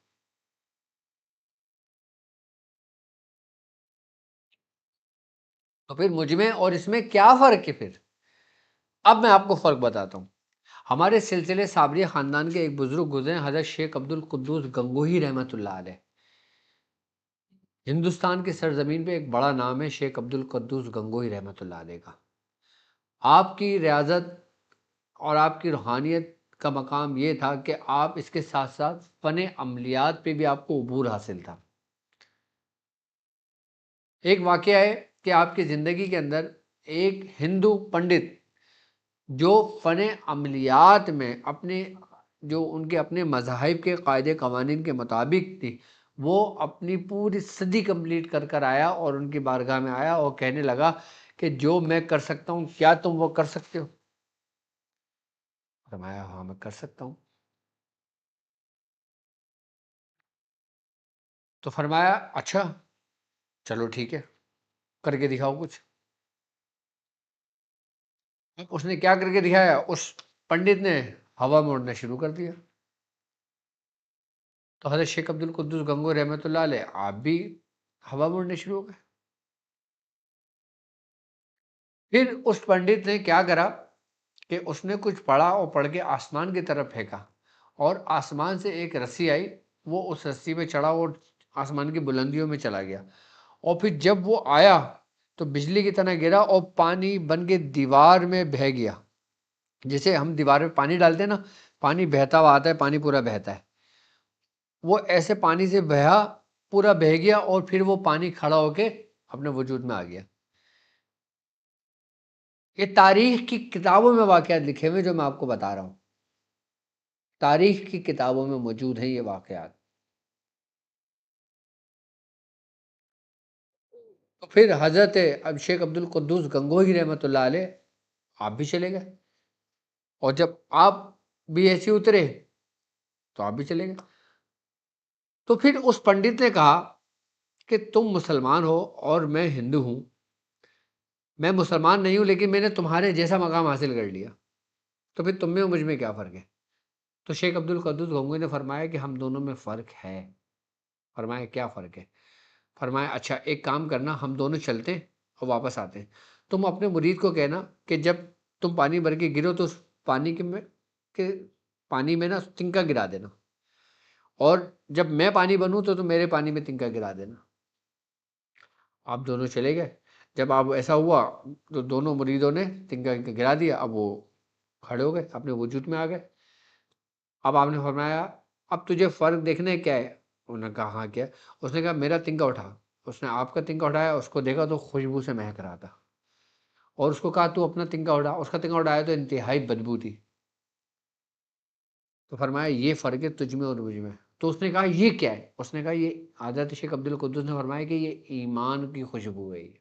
تو پھر مجھ میں اور اس میں کیا فرق ہے پھر؟ اب میں آپ کو فرق بتاتا ہوں۔ ہمارے سلسلے صابریہ خاندان کے ایک بزرگ گزرے ہیں، حضرت شیخ عبد القدوس گنگوہی رحمۃ اللہ علیہ۔ ہندوستان کی سرزمین پہ ایک بڑا نام ہے شیخ عبد القدوس گنگوہی رحمۃ اللہ علیہ کا۔ آپ کی ریاضت اور آپ کی روحانیت کا مقام یہ تھا کہ آپ اس کے ساتھ ساتھ فن عملیات پہ بھی آپ کو عبور حاصل تھا۔ ایک واقعہ ہے کہ آپ کی زندگی کے اندر ایک ہندو پنڈت جو فن عملیات میں جو ان کے اپنے مذاہب کے قاعدے قوانین کے مطابق تھی، وہ اپنی پوری صدی کمپلیٹ کر کر آیا، اور ان کی بارگاہ میں آیا اور کہنے لگا کہ جو میں کر سکتا ہوں کیا تم وہ کر سکتے ہو؟ فرمایا ہاں میں کر سکتا ہوں۔ تو فرمایا اچھا چلو ٹھیک ہے، کر کے دکھاؤ کچھ۔ اس نے کیا کر کے دکھایا؟ اس پنڈت نے ہوا میں اڑنا شروع کر دیا. تو حضرت شیخ عبد القدوس گنگو رحمۃ اللہ علیہ آپ بھی ہوا میں اڑنے شروع ہو گئے. پھر اس پنڈت نے کیا کرا کہ اس نے کچھ پڑھا اور پڑھ کے آسمان کی طرف پھینکا، اور آسمان سے ایک رسی آئی، وہ اس رسی پہ چڑھا اور آسمان کی بلندیوں میں چلا گیا، اور پھر جب وہ آیا تو بجلی کی طرح گرا اور پانی بن کے دیوار میں بہہ گیا. جیسے ہم دیوار میں پانی ڈالتے ہیں نا، پانی بہتا ہوا آتا ہے، پانی پورا بہتا ہے، وہ ایسے پانی سے بہا، پورا بہہ گیا، اور پھر وہ پانی کھڑا ہو کے اپنے وجود میں آ گیا. یہ تاریخ کی کتابوں میں واقعات لکھے ہوئے جو میں آپ کو بتا رہا ہوں، تاریخ کی کتابوں میں موجود ہیں یہ واقعات. تو پھر حضرت شیخ عبد القدوس گنگوہی رحمۃ اللہ علیہ آپ بھی چلے گئے، اور جب آپ بھی ایسے اترے تو آپ بھی چلے گئے. تو پھر اس پنڈت نے کہا کہ تم مسلمان ہو اور میں ہندو ہوں، میں مسلمان نہیں ہوں لیکن میں نے تمہارے جیسا مقام حاصل کر لیا، تو پھر تم میں اور مجھ میں کیا فرق ہے؟ تو شیخ عبد القدوس گنگوئی نے فرمایا کہ ہم دونوں میں فرق ہے. فرمایا کیا فرق ہے؟ فرمایا اچھا ایک کام کرنا، ہم دونوں چلتے ہیں اور واپس آتے ہیں، تم اپنے مرید کو کہنا کہ جب تم پانی بھر کے گرو تو اس پانی پانی میں نا تنکا گرا دینا، اور جب میں پانی بنوں تو تم میرے پانی میں تنکا گرا دینا. آپ دونوں چلے گئے. جب آپ ایسا ہوا تو دونوں مریدوں نے تنکا گرا دیا، اب وہ کھڑے ہو گئے، اپنے وجود میں آ گئے. اب آپ نے فرمایا اب تجھے فرق دیکھنا ہے کیا ہے؟ انہوں نے کہا ہاں کیا؟ اس نے کہا میرا تنکا اٹھا. اس نے آپ کا تنکا اٹھایا، اس کو دیکھا تو خوشبو سے مہک رہا تھا، اور اس کو کہا تو اپنا تنکا اٹھا. اس کا تنکا اٹھایا تو انتہائی بدبو تھی. تو فرمایا یہ فرق ہے تجھ میں اور مجھ میں. تو اس نے کہا یہ کیا ہے؟ اس نے کہا یہ حضرت شیخ عبد القدوس نے فرمایا کہ یہ ایمان کی خوشبو ہے. یہ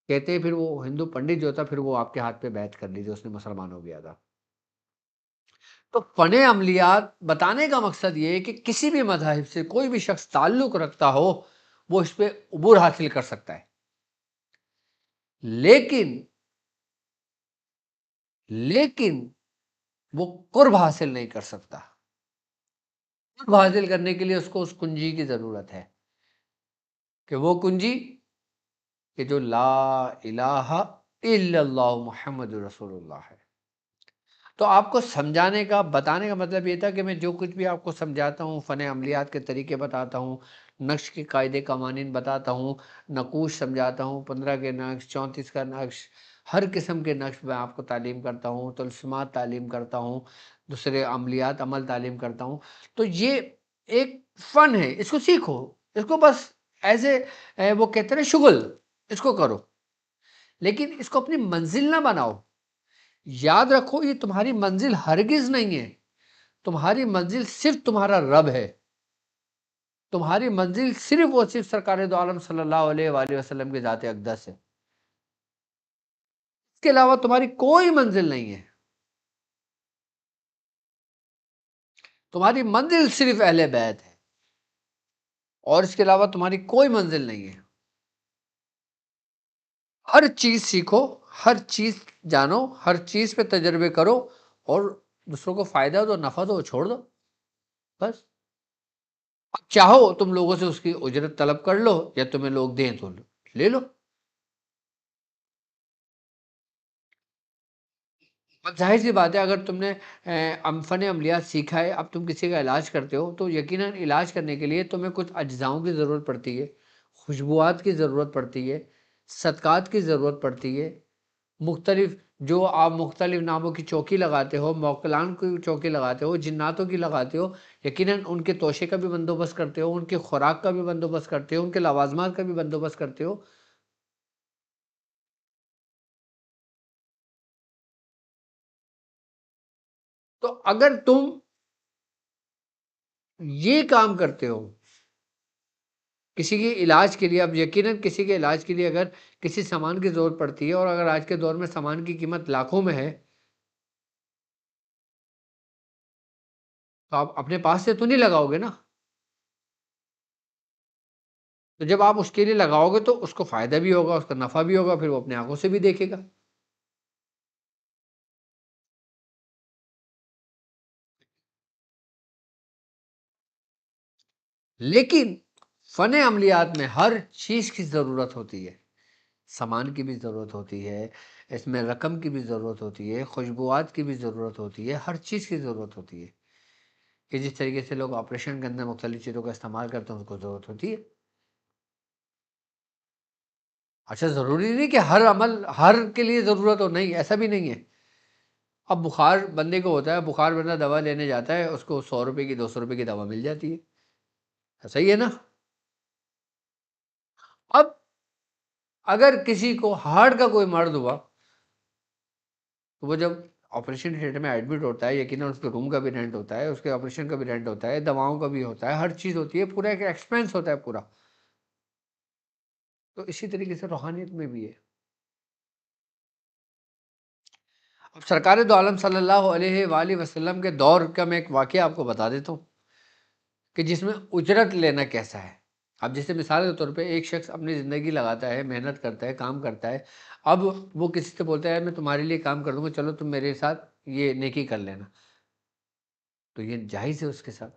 کہتے ہیں پھر وہ ہندو پنڈت جو تھا پھر وہ آپ کے ہاتھ پہ بیعت کر لی تھی، اس نے مسلمان ہو گیا تھا. تو فن عملیات بتانے کا مقصد یہ ہے کہ کسی بھی مذہب سے کوئی بھی شخص تعلق رکھتا ہو وہ اس پہ عبور حاصل کر سکتا ہے، لیکن وہ قرب حاصل نہیں کر سکتا. قرب حاصل کرنے کے لیے اس کو اس کنجی کی ضرورت ہے، کہ وہ کنجی کہ جو لا الہ الا اللہ محمد رسول اللہ ہے. تو آپ کو سمجھانے کا بتانے کا مطلب یہ تھا کہ میں جو کچھ بھی آپ کو سمجھاتا ہوں، فن عملیات کے طریقے بتاتا ہوں، نقش کے قاعدے قوانین بتاتا ہوں، نقوش سمجھاتا ہوں، 15 کے نقش، 34 کا نقش، ہر قسم کے نقش میں آپ کو تعلیم کرتا ہوں، طلسمات تعلیم کرتا ہوں، دوسرے عملیات عمل تعلیم کرتا ہوں. تو یہ ایک فن ہے، اس کو سیکھو، اس کو بس ایز اے وہ کہتے ہیں شغل، اس کو کرو، لیکن اس کو اپنی منزل نہ بناؤ. یاد رکھو یہ تمہاری منزل ہرگز نہیں ہے، تمہاری منزل صرف تمہارا رب ہے. تمہاری منزل صرف اور صرف سرکار دو عالم صلی اللہ علیہ وآلہ وسلم کے ذات اقدس ہے. اس کے علاوہ تمہاری کوئی منزل نہیں ہے. تمہاری منزل صرف اہل بیت ہے، اور اس کے علاوہ تمہاری کوئی منزل نہیں ہے. ہر چیز سیکھو، ہر چیز جانو، ہر چیز پہ تجربے کرو، اور دوسروں کو فائدہ دو، نفع دو، چھوڑ دو، بس. اب چاہو تم لوگوں سے اس کی اجرت طلب کر لو، یا تمہیں لوگ دیں تو لے لو. اب ظاہر سی بات ہے اگر تم نے فن عملیات سیکھا ہے، اب تم کسی کا علاج کرتے ہو تو یقیناً علاج کرنے کے لیے تمہیں کچھ اجزاؤں کی ضرورت پڑتی ہے، خوشبوات کی ضرورت پڑتی ہے، صدقات کی ضرورت پڑتی ہے. مختلف جو آپ مختلف ناموں کی چوکی لگاتے ہو، موکلان کی چوکی لگاتے ہو، جناتوں کی لگاتے ہو، یقیناً ان کے توشے کا بھی بندوبست کرتے ہو، ان کی خوراک کا بھی بندوبست کرتے ہو، ان کے لوازمات کا بھی بندوبست کرتے ہو. تو اگر تم یہ کام کرتے ہو کسی کے علاج کے لیے، اب یقیناً کسی کے علاج کے لیے اگر کسی سامان کی ضرورت پڑتی ہے، اور اگر آج کے دور میں سامان کی قیمت لاکھوں میں ہے، تو آپ اپنے پاس سے تو نہیں لگاؤ گے نا. تو جب آپ اس کے لیے لگاؤ گے تو اس کو فائدہ بھی ہوگا، اس کا نفع بھی ہوگا، پھر وہ اپنے آنکھوں سے بھی دیکھے گا. لیکن فن عملیات میں ہر چیز کی ضرورت ہوتی ہے، سامان کی بھی ضرورت ہوتی ہے، اس میں رقم کی بھی ضرورت ہوتی ہے، خوشبوات کی بھی ضرورت ہوتی ہے، ہر چیز کی ضرورت ہوتی ہے کہ جس طریقے سے لوگ آپریشن کے اندر مختلف چیزوں کا استعمال کرتے ہیں اس کو ضرورت ہوتی ہے۔ اچھا ضروری نہیں کہ ہر عمل ہر کے لیے ضرورت ہو، نہیں ایسا بھی نہیں ہے۔ اب بخار بندے کو ہوتا ہے، بخار بندہ دوا لینے جاتا ہے، اس کو 100 روپے کی 200 روپے کی دوا مل جاتی ہے، صحیح ہے نا؟ اب اگر کسی کو ہارٹ کا کوئی مرض ہوا تو وہ جب آپریشن تھیٹر میں ایڈمٹ ہوتا ہے، یقیناً اس کے روم کا بھی رینٹ ہوتا ہے، اس کے آپریشن کا بھی رینٹ ہوتا ہے، دواؤں کا بھی ہوتا ہے، ہر چیز ہوتی ہے، پورا ایک ایکسپینس ہوتا ہے پورا۔ تو اسی طریقے سے روحانیت میں بھی ہے۔ اب سرکار دو عالم صلی اللہ علیہ وآلہ وسلم کے دور کا میں ایک واقعہ آپ کو بتا دیتا ہوں کہ جس میں اجرت لینا کیسا ہے۔ اب جیسے مثال کے طور پہ ایک شخص اپنی زندگی لگاتا ہے، محنت کرتا ہے، کام کرتا ہے، اب وہ کسی سے بولتا ہے میں تمہارے لیے کام کر دوں گا، چلو تم میرے ساتھ یہ نیکی کر لینا، تو یہ جائز ہے اس کے ساتھ؟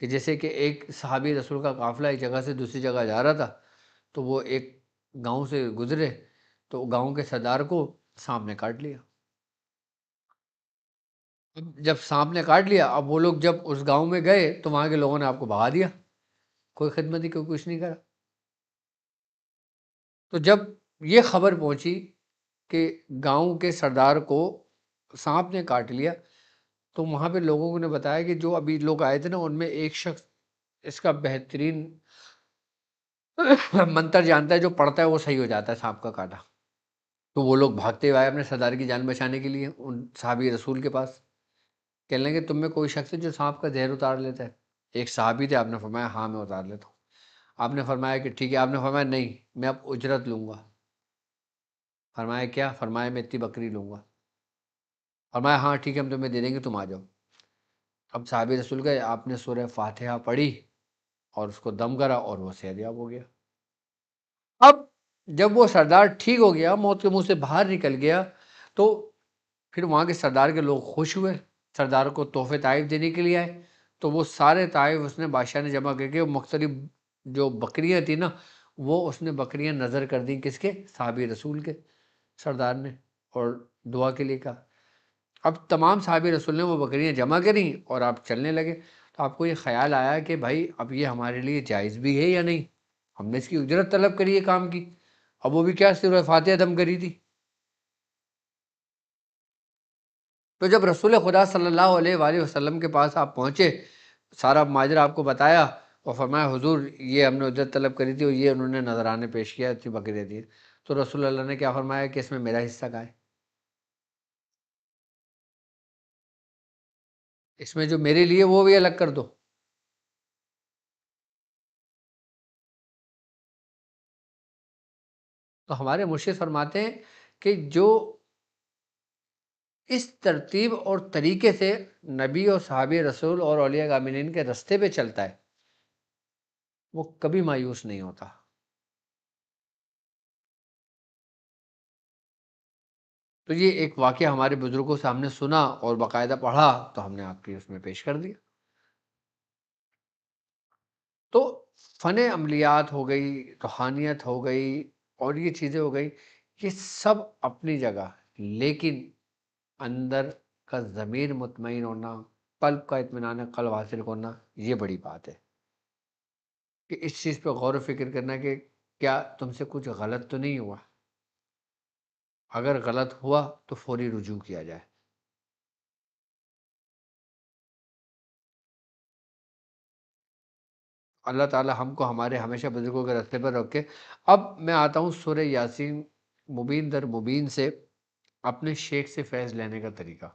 کہ جیسے کہ ایک صحابی رسول کا قافلہ ایک جگہ سے دوسری جگہ جا رہا تھا، تو وہ ایک گاؤں سے گزرے تو گاؤں کے سردار کو سانپ نے کاٹ لیا۔ اب جب سانپ نے کاٹ لیا، اب وہ لوگ جب اس گاؤں میں گئے تو وہاں کے لوگوں نے آپ کو بھگا دیا، کوئی خدمت نہیں، کوئی کچھ نہیں کرا۔ تو جب یہ خبر پہنچی کہ گاؤں کے سردار کو سانپ نے کاٹ لیا، تو وہاں پہ لوگوں نے بتایا کہ جو ابھی لوگ آئے تھے نا، ان میں ایک شخص اس کا بہترین منتر جانتا ہے، جو پڑھتا ہے وہ صحیح ہو جاتا ہے سانپ کا کاٹا۔ تو وہ لوگ بھاگتے ہوئے آئے اپنے سردار کی جان بچانے کے لیے ان صحابی رسول کے پاس، کہنے لگے تم میں کوئی شخص ہے جو سانپ کا زہر اتار لیتا ہے؟ ایک صحابی تھے، آپ نے فرمایا ہاں میں اتار لیتا ہوں۔ آپ نے فرمایا کہ ٹھیک ہے، آپ نے فرمایا نہیں میں اب اجرت لوں گا۔ فرمایا کیا؟ فرمایا میں اتنی بکری لوں گا۔ فرمایا ہاں ٹھیک ہے ہم تمہیں دے دیں گے، تم آ جاؤ۔ اب صحابی رسول گئے، آپ نے سورہ فاتحہ پڑھی اور اس کو دم کرا اور وہ صحت یاب ہو گیا۔ اب جب وہ سردار ٹھیک ہو گیا، موت کے منہ سے باہر نکل گیا، تو پھر وہاں کے سردار کے لوگ خوش ہوئے، سردار کو تحفے تحائف دینے کے لیے آئے، تو وہ سارے تحائف اس نے بادشاہ نے جمع کر کے مختلف جو بکریاں تھیں نا، وہ اس نے بکریاں نظر کر دیں کس کے؟ صحابی رسول کے، سردار نے، اور دعا کے لیے کہا۔ اب تمام صحابی رسول نے وہ بکریاں جمع کریں اور آپ چلنے لگے، تو آپ کو یہ خیال آیا کہ بھائی اب یہ ہمارے لیے جائز بھی ہے یا نہیں؟ ہم نے اس کی اجرت طلب کری ہے کام کی، اب وہ بھی کیا سورہ فاتحہ دم کری تھی۔ تو جب رسول خدا صلی اللہ علیہ وآلہ وسلم کے پاس آپ پہنچے، سارا ماجرا آپ کو بتایا اور فرمایا حضور یہ ہم نے اجرت طلب کری تھی اور یہ انہوں نے نذرانے پیش کیا تھی، بکریاں دی، تو رسول اللہ نے کیا فرمایا کہ اس میں میرا حصہ کہاں ہے؟ اس میں جو میرے لیے وہ بھی الگ کر دو۔ تو ہمارے مرشد فرماتے ہیں کہ جو اس ترتیب اور طریقے سے نبی اور صحابی رسول اور اولیاء کاملین کے رستے پہ چلتا ہے وہ کبھی مایوس نہیں ہوتا۔ تو یہ ایک واقعہ ہمارے بزرگوں سے ہم نے سنا اور باقاعدہ پڑھا تو ہم نے آپ کی اس میں پیش کر دیا۔ تو فن عملیات ہو گئی، روحانیت ہو گئی اور یہ چیزیں ہو گئی، یہ سب اپنی جگہ، لیکن اندر کا ضمیر مطمئن ہونا، قلب کا اطمینان قلب حاصل کرنا، یہ بڑی بات ہے کہ اس چیز پہ غور و فکر کرنا کہ کیا تم سے کچھ غلط تو نہیں ہوا، اگر غلط ہوا تو فوری رجوع کیا جائے۔ اللہ تعالی ہم کو ہمارے ہمیشہ بزرگوں کے راستے پر رکھے۔ اب میں آتا ہوں سورہ یاسین مبین در مبین سے اپنے شیخ سے فیض لینے کا طریقہ۔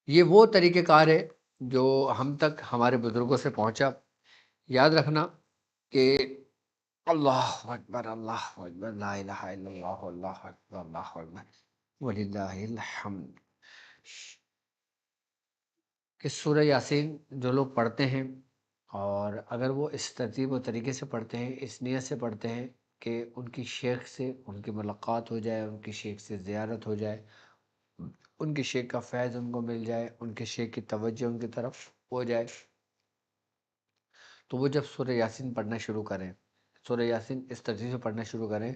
یہ وہ طریقہ کار ہے جو ہم تک ہمارے بزرگوں سے پہنچا۔ یاد رکھنا کہ اللہ اکبر، اللہ اکبر، لا الہ الا اللہ، اللہ اکبر، اللہ اکبر، وللہ الحمد، کہ سورہ یاسین جو لوگ پڑھتے ہیں اور اگر وہ اس ترتیب و طریقے سے پڑھتے ہیں، اس نیت سے پڑھتے ہیں کہ ان کی شیخ سے ان کی ملاقات ہو جائے، ان کی شیخ سے زیارت ہو جائے، ان کے شیخ کا فیض ان کو مل جائے، ان کے شیخ کی توجہ ان کی طرف ہو جائے، تو وہ جب سورہ یاسین پڑھنا شروع کریں، سورہ یاسین اس ترتیب سے پڑھنا شروع کریں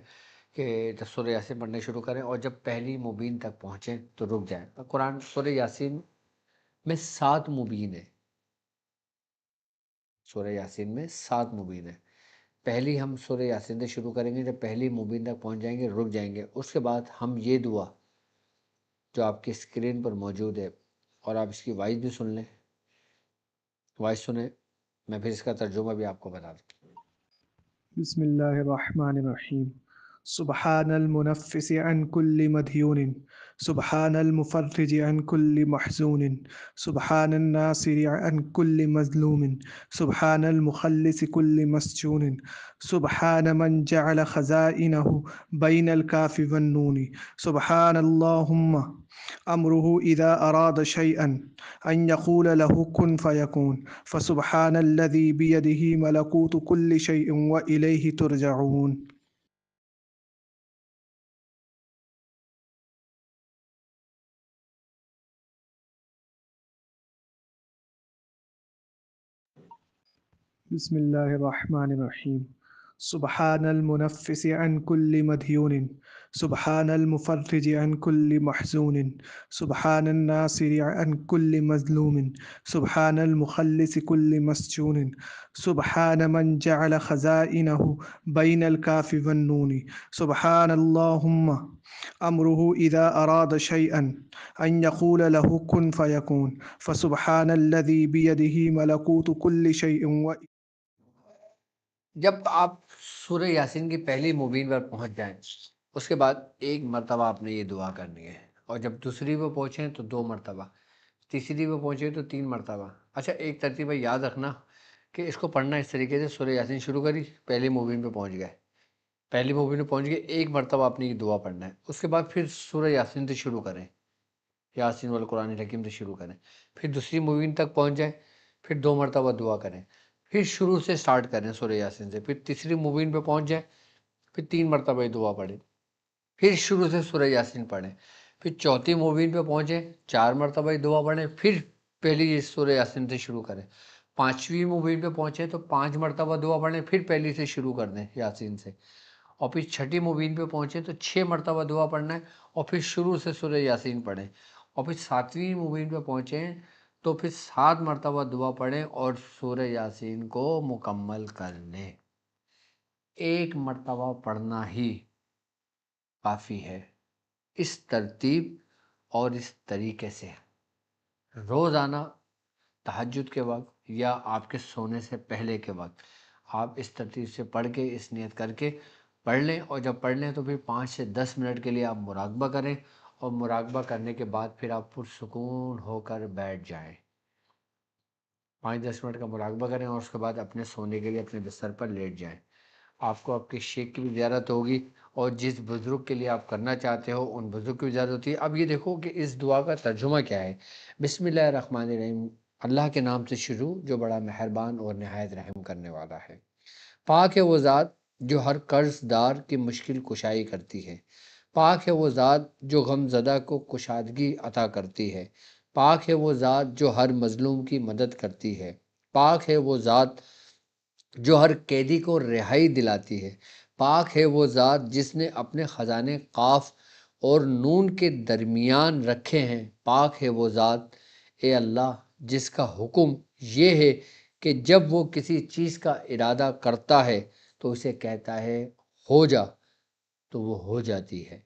کہ جب سورہ یاسین پڑھنا شروع کریں اور جب پہلی مبین تک پہنچیں تو رک جائیں۔ قرآن سورہ یاسین میں 7 مبین ہے، سورہ یاسین میں 7 مبین ہے۔ پہلی ہم سورہ یاسین سے شروع کریں گے، جب پہلی مبین تک پہنچ جائیں گے رک جائیں گے، اس کے بعد ہم یہ دعا جو آپ کی اسکرین پر موجود ہے اور آپ اس کی وائس بھی سن لیں، وائس سنیں، میں پھر اس کا ترجمہ بھی آپ کو بتا دوں۔ بسم الله الرحمن الرحيم. سبحان المنفس عن كل مديون، سبحان المفرج عن كل محزون، سبحان الناصر عن كل مظلوم، سبحان المخلص كل مسجون، سبحان من جعل خزائنه بين الكاف والنون، سبحان اللهم أمره إذا أراد شيئا أن يقول له كن فيكون، فسبحان الذي بيده ملكوت كل شيء وإليه ترجعون. بسم الله الرحمن الرحيم. سبحان المنفس عن كل مديون، سبحان المفرج عن كل محزون، سبحان الناصر عن كل مظلوم، سبحان المخلص كل مسجون، سبحان من جعل خزائنه بين الكاف والنون، سبحان اللهم أمره إذا أراد شيئا أن يقول له كن فيكون، فسبحان الذي بيده ملكوت كل شيء جب آپ سورہ یاسین کی پہلی مبین پر پہنچ جائیں اس کے بعد ایک مرتبہ آپ نے یہ دعا کرنی ہے، اور جب دوسری پہ پہنچیں تو 2 مرتبہ، تیسری پہ پہنچے تو 3 مرتبہ۔ اچھا ایک ترتیب یاد رکھنا کہ اس کو پڑھنا اس طریقے سے، سورہ یاسین شروع کری، پہلی مبین پہ پہنچ گئے، پہلی مبین پہ پہنچ گئے، ایک مرتبہ آپ نے یہ دعا پڑھنا ہے، اس کے بعد پھر سورہ یاسین سے شروع کریں، یاسین والقرآن الحکیم سے شروع کریں، پھر دوسری مبین تک پہنچ جائیں، پھر 2 مرتبہ دعا کریں، پھر شروع سے سٹارٹ کریں سورہ یاسین سے، پھر تیسری مبین پہ پہنچ جائیں، پھر 3 مرتبہ یہ دعا پڑھیں، پھر شروع سے سورہ یاسین پڑھیں، پھر چوتھی مبین پہ پہنچیں 4 مرتبہ یہ دعا پڑھیں، پھر پہلی یہ سورہ یاسین سے شروع کریں، 5ویں مبین پہ پہنچیں تو 5 مرتبہ دعا پڑھیں، پھر پہلی سے شروع کر دیں یاسین سے، اور پھر 6ٹھی مبین پہ پہنچیں تو 6 مرتبہ دعا پڑھنا ہے اور پھر شروع سے سورہ یاسین پڑھیں، اور پھر 7ویں مبین پہ پہنچیں تو پھر 7 مرتبہ دعا پڑھیں اور سورہ یاسین کو مکمل کر لیں۔ ایک مرتبہ پڑھنا ہی کافی ہے، اس ترتیب اور اس طریقے سے روزانہ تہجد کے وقت یا آپ کے سونے سے پہلے کے وقت آپ اس ترتیب سے پڑھ کے اس نیت کر کے پڑھ لیں، اور جب پڑھ لیں تو پھر 5 سے 10 منٹ کے لیے آپ مراقبہ کریں، اور مراقبہ کرنے کے بعد پھر آپ پرسکون ہو کر بیٹھ جائیں، 5-10 منٹ کا مراقبہ کریں اور اس کے بعد اپنے سونے کے لیے اپنے بستر پر لیٹ جائیں۔ آپ کو آپ کے شیخ کی بھی زیارت ہوگی، اور جس بزرگ کے لیے آپ کرنا چاہتے ہو ان بزرگ کی بھی زیارت ہوتی ہے۔ اب یہ دیکھو کہ اس دعا کا ترجمہ کیا ہے۔ بسم اللہ الرحمن الرحیم، اللہ کے نام سے شروع جو بڑا مہربان اور نہایت رحم کرنے والا ہے۔ پاک ہے وہ ذات جو ہر قرض دار کی مشکل کشائی کرتی ہے، پاک ہے وہ ذات جو غم زدہ کو کشادگی عطا کرتی ہے، پاک ہے وہ ذات جو ہر مظلوم کی مدد کرتی ہے، پاک ہے وہ ذات جو ہر قیدی کو رہائی دلاتی ہے، پاک ہے وہ ذات جس نے اپنے خزانے قاف اور نون کے درمیان رکھے ہیں، پاک ہے وہ ذات اے اللہ جس کا حکم یہ ہے کہ جب وہ کسی چیز کا ارادہ کرتا ہے تو اسے کہتا ہے ہو جا تو وہ ہو جاتی ہے،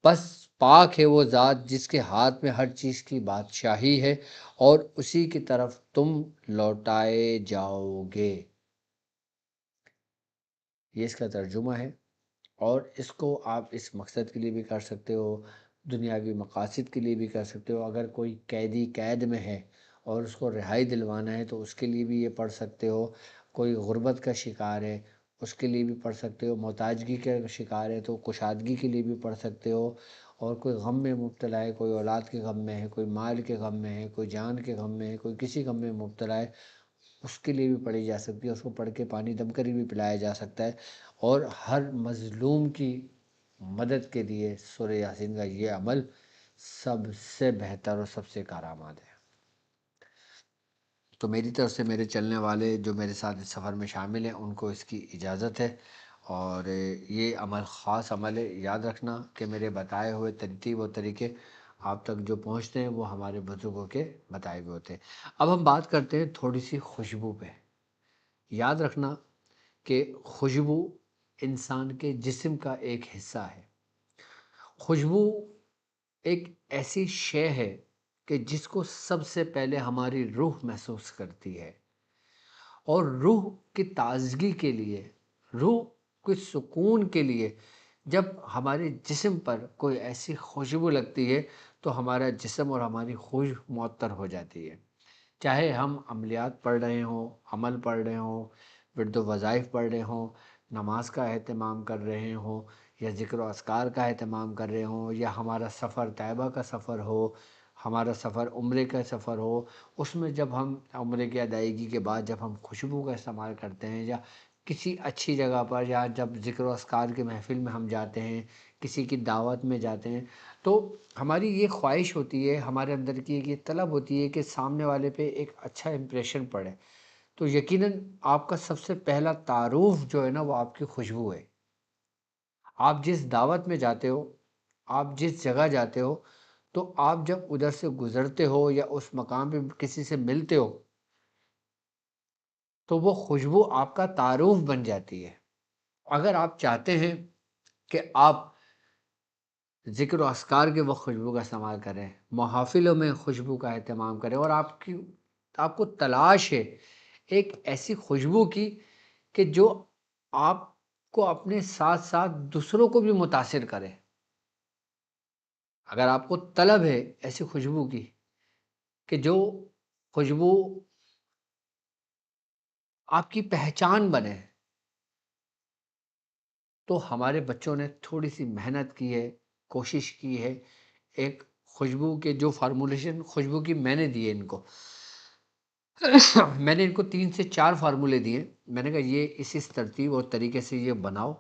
بس پاک ہے وہ ذات جس کے ہاتھ میں ہر چیز کی بادشاہی ہے اور اسی کی طرف تم لوٹائے جاؤ گے۔ یہ اس کا ترجمہ ہے، اور اس کو آپ اس مقصد کے لیے بھی کر سکتے ہو، دنیاوی مقاصد کے لیے بھی کر سکتے ہو، اگر کوئی قیدی قید میں ہے اور اس کو رہائی دلوانا ہے تو اس کے لیے بھی یہ پڑھ سکتے ہو، کوئی غربت کا شکار ہے اس کے لیے بھی پڑھ سکتے ہو، محتاجگی کا شکار ہے تو کشادگی کے لیے بھی پڑھ سکتے ہو، اور کوئی غم میں مبتلا ہے، کوئی اولاد کے غم میں ہے، کوئی مال کے غم میں ہے، کوئی جان کے غم میں ہے، کوئی کسی غم میں مبتلا ہے، اس کے لیے بھی پڑھی جا سکتی ہے، اس کو پڑھ کے پانی دم کری بھی پلایا جا سکتا ہے، اور ہر مظلوم کی مدد کے لیے سورہ یاسین کا یہ عمل سب سے بہتر اور سب سے کارآمد ہے۔ تو میری طرف سے میرے چلنے والے جو میرے ساتھ اس سفر میں شامل ہیں ان کو اس کی اجازت ہے، اور یہ عمل خاص عمل ہے۔ یاد رکھنا کہ میرے بتائے ہوئے ترتیب و طریقے آپ تک جو پہنچتے ہیں وہ ہمارے بزرگوں کے بتائے ہوئے ہوتے ہیں۔ اب ہم بات کرتے ہیں تھوڑی سی خوشبو پہ۔ یاد رکھنا کہ خوشبو انسان کے جسم کا ایک حصہ ہے۔ خوشبو ایک ایسی شے ہے کہ جس کو سب سے پہلے ہماری روح محسوس کرتی ہے، اور روح کی تازگی کے لیے، روح کے سکون کے لیے جب ہمارے جسم پر کوئی ایسی خوشبو لگتی ہے تو ہمارا جسم اور ہماری خوش معطر ہو جاتی ہے۔ چاہے ہم عملیات پڑھ رہے ہوں، عمل پڑھ رہے ہوں، ورد و وظائف پڑھ رہے ہوں، نماز کا اہتمام کر رہے ہوں، یا ذکر و اذکار کا اہتمام کر رہے ہوں، یا ہمارا سفر طیبہ کا سفر ہو، ہمارا سفر عمرے کا سفر ہو، اس میں جب ہم عمرے کی ادائیگی کے بعد جب ہم خوشبو کا استعمال کرتے ہیں، یا کسی اچھی جگہ پر، یا جب ذکر و اذکار کے محفل میں ہم جاتے ہیں، کسی کی دعوت میں جاتے ہیں، تو ہماری یہ خواہش ہوتی ہے، ہمارے اندر کی ایک یہ طلب ہوتی ہے کہ سامنے والے پہ ایک اچھا امپریشن پڑے۔ تو یقیناً آپ کا سب سے پہلا تعارف جو ہے نا وہ آپ کی خوشبو ہے۔ آپ جس دعوت میں جاتے ہو، آپ جس جگہ جاتے ہو، تو آپ جب ادھر سے گزرتے ہو یا اس مقام پہ کسی سے ملتے ہو تو وہ خوشبو آپ کا تعارف بن جاتی ہے۔ اگر آپ چاہتے ہیں کہ آپ ذکر و اذکار کے وقت خوشبو کا استعمال کریں، محافلوں میں خوشبو کا اہتمام کریں، اور آپ کو تلاش ہے ایک ایسی خوشبو کی کہ جو آپ کو اپنے ساتھ ساتھ دوسروں کو بھی متاثر کرے، اگر آپ کو طلب ہے ایسی خوشبو کی کہ جو خوشبو آپ کی پہچان بنے، تو ہمارے بچوں نے تھوڑی سی محنت کی ہے، کوشش کی ہے، ایک خوشبو کے جو فارمولیشن خوشبو کی میں نے دی ہے ان کو میں نے ان کو 3 سے 4 فارمولے دیے۔ میں نے کہا یہ اس ترتیب اور طریقے سے یہ بناؤ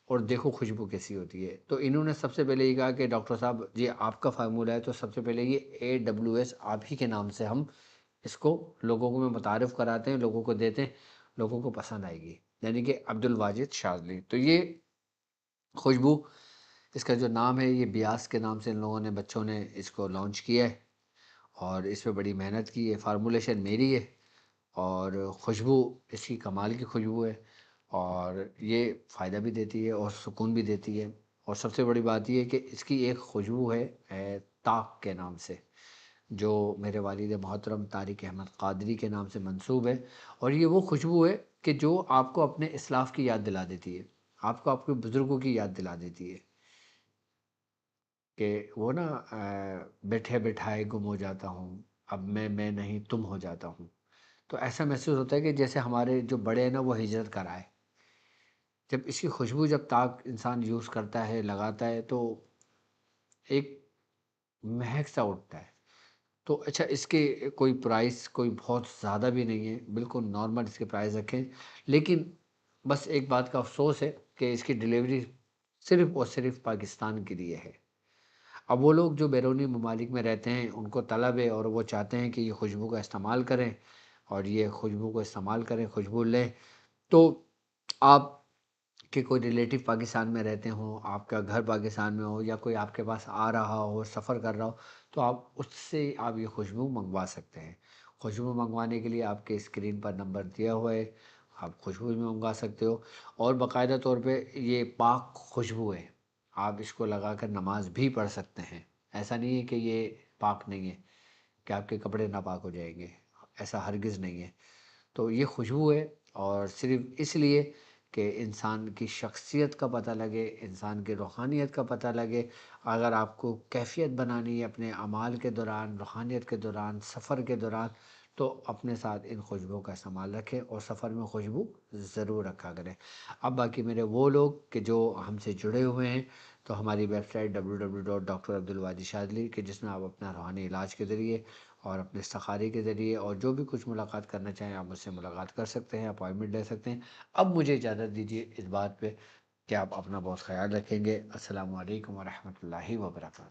اور دیکھو خوشبو کیسی ہوتی ہے۔ تو انہوں نے سب سے پہلے یہ کہا کہ ڈاکٹر صاحب یہ آپ کا فارمولہ ہے، تو سب سے پہلے یہ AWS آپ ہی کے نام سے ہم اس کو لوگوں کو میں متعارف کراتے ہیں، لوگوں کو دیتے ہیں، لوگوں کو پسند آئے گی، یعنی کہ عبد الواجد شاذلی۔ تو یہ خوشبو، اس کا جو نام ہے یہ بیاس کے نام سے ان لوگوں نے، بچوں نے اس کو لانچ کیا ہے، اور اس پہ بڑی محنت کی ہے۔ فارمولیشن میری ہے، اور خوشبو اس کی کمال کی خوشبو ہے، اور یہ فائدہ بھی دیتی ہے اور سکون بھی دیتی ہے۔ اور سب سے بڑی بات یہ ہے کہ اس کی ایک خوشبو ہے طاق کے نام سے، جو میرے والد محترم طارق احمد قادری کے نام سے منسوب ہے، اور یہ وہ خوشبو ہے کہ جو آپ کو اپنے اسلاف کی یاد دلا دیتی ہے، آپ کو آپ کے بزرگوں کی یاد دلا دیتی ہے، کہ وہ نا بیٹھے بٹھائے گم ہو جاتا ہوں، اب میں نہیں تم ہو جاتا ہوں۔ تو ایسا محسوس ہوتا ہے کہ جیسے ہمارے جو بڑے ہیں نا وہ ہجرت کر آئے۔ جب اس کی خوشبو جب طاق انسان یوز کرتا ہے، لگاتا ہے، تو ایک مہک سا اٹھتا ہے۔ تو اچھا، اس کے کوئی پرائس کوئی بہت زیادہ بھی نہیں ہے، بالکل نارمل اس کے پرائز رکھیں، لیکن بس ایک بات کا افسوس ہے کہ اس کی ڈیلیوری صرف اور صرف پاکستان کے لیے ہے۔ اب وہ لوگ جو بیرونی ممالک میں رہتے ہیں ان کو طلب ہے اور وہ چاہتے ہیں کہ یہ خوشبو کا استعمال کریں، اور یہ خوشبو کو استعمال کریں، خوشبو لیں، تو آپ کہ کوئی ریلیٹیو پاکستان میں رہتے ہوں، آپ کا گھر پاکستان میں ہو، یا کوئی آپ کے پاس آ رہا ہو، سفر کر رہا ہو، تو آپ اس سے آپ یہ خوشبو منگوا سکتے ہیں۔ خوشبو منگوانے کے لیے آپ کے اسکرین پر نمبر دیا ہوا ہے، آپ خوشبو بھی منگوا سکتے ہو، اور باقاعدہ طور پہ یہ پاک خوشبو ہے، آپ اس کو لگا کر نماز بھی پڑھ سکتے ہیں۔ ایسا نہیں ہے کہ یہ پاک نہیں ہے، کہ آپ کے کپڑے ناپاک ہو جائیں گے، ایسا ہرگز نہیں ہے۔ تو یہ خوشبو ہے، اور صرف اس لیے کہ انسان کی شخصیت کا پتہ لگے، انسان کی روحانیت کا پتہ لگے۔ اگر آپ کو کیفیت بنانی ہے اپنے اعمال کے دوران، روحانیت کے دوران، سفر کے دوران، تو اپنے ساتھ ان خوشبوؤں کا استعمال رکھیں، اور سفر میں خوشبو ضرور رکھا کریں۔ اب باقی میرے وہ لوگ کہ جو ہم سے جڑے ہوئے ہیں، تو ہماری ویب سائٹ www.drabdulwadi کہ جس میں آپ اپنا روحانی علاج کے ذریعے اور اپنے استخارے کے ذریعے اور جو بھی کچھ ملاقات کرنا چاہیں آپ مجھ سے ملاقات کر سکتے ہیں، اپائنٹمنٹ لے سکتے ہیں۔ اب مجھے اجازت دیجیے اس بات پہ کہ آپ اپنا بہت خیال رکھیں گے۔ السلام علیکم ورحمۃ اللہ وبرکاتہ۔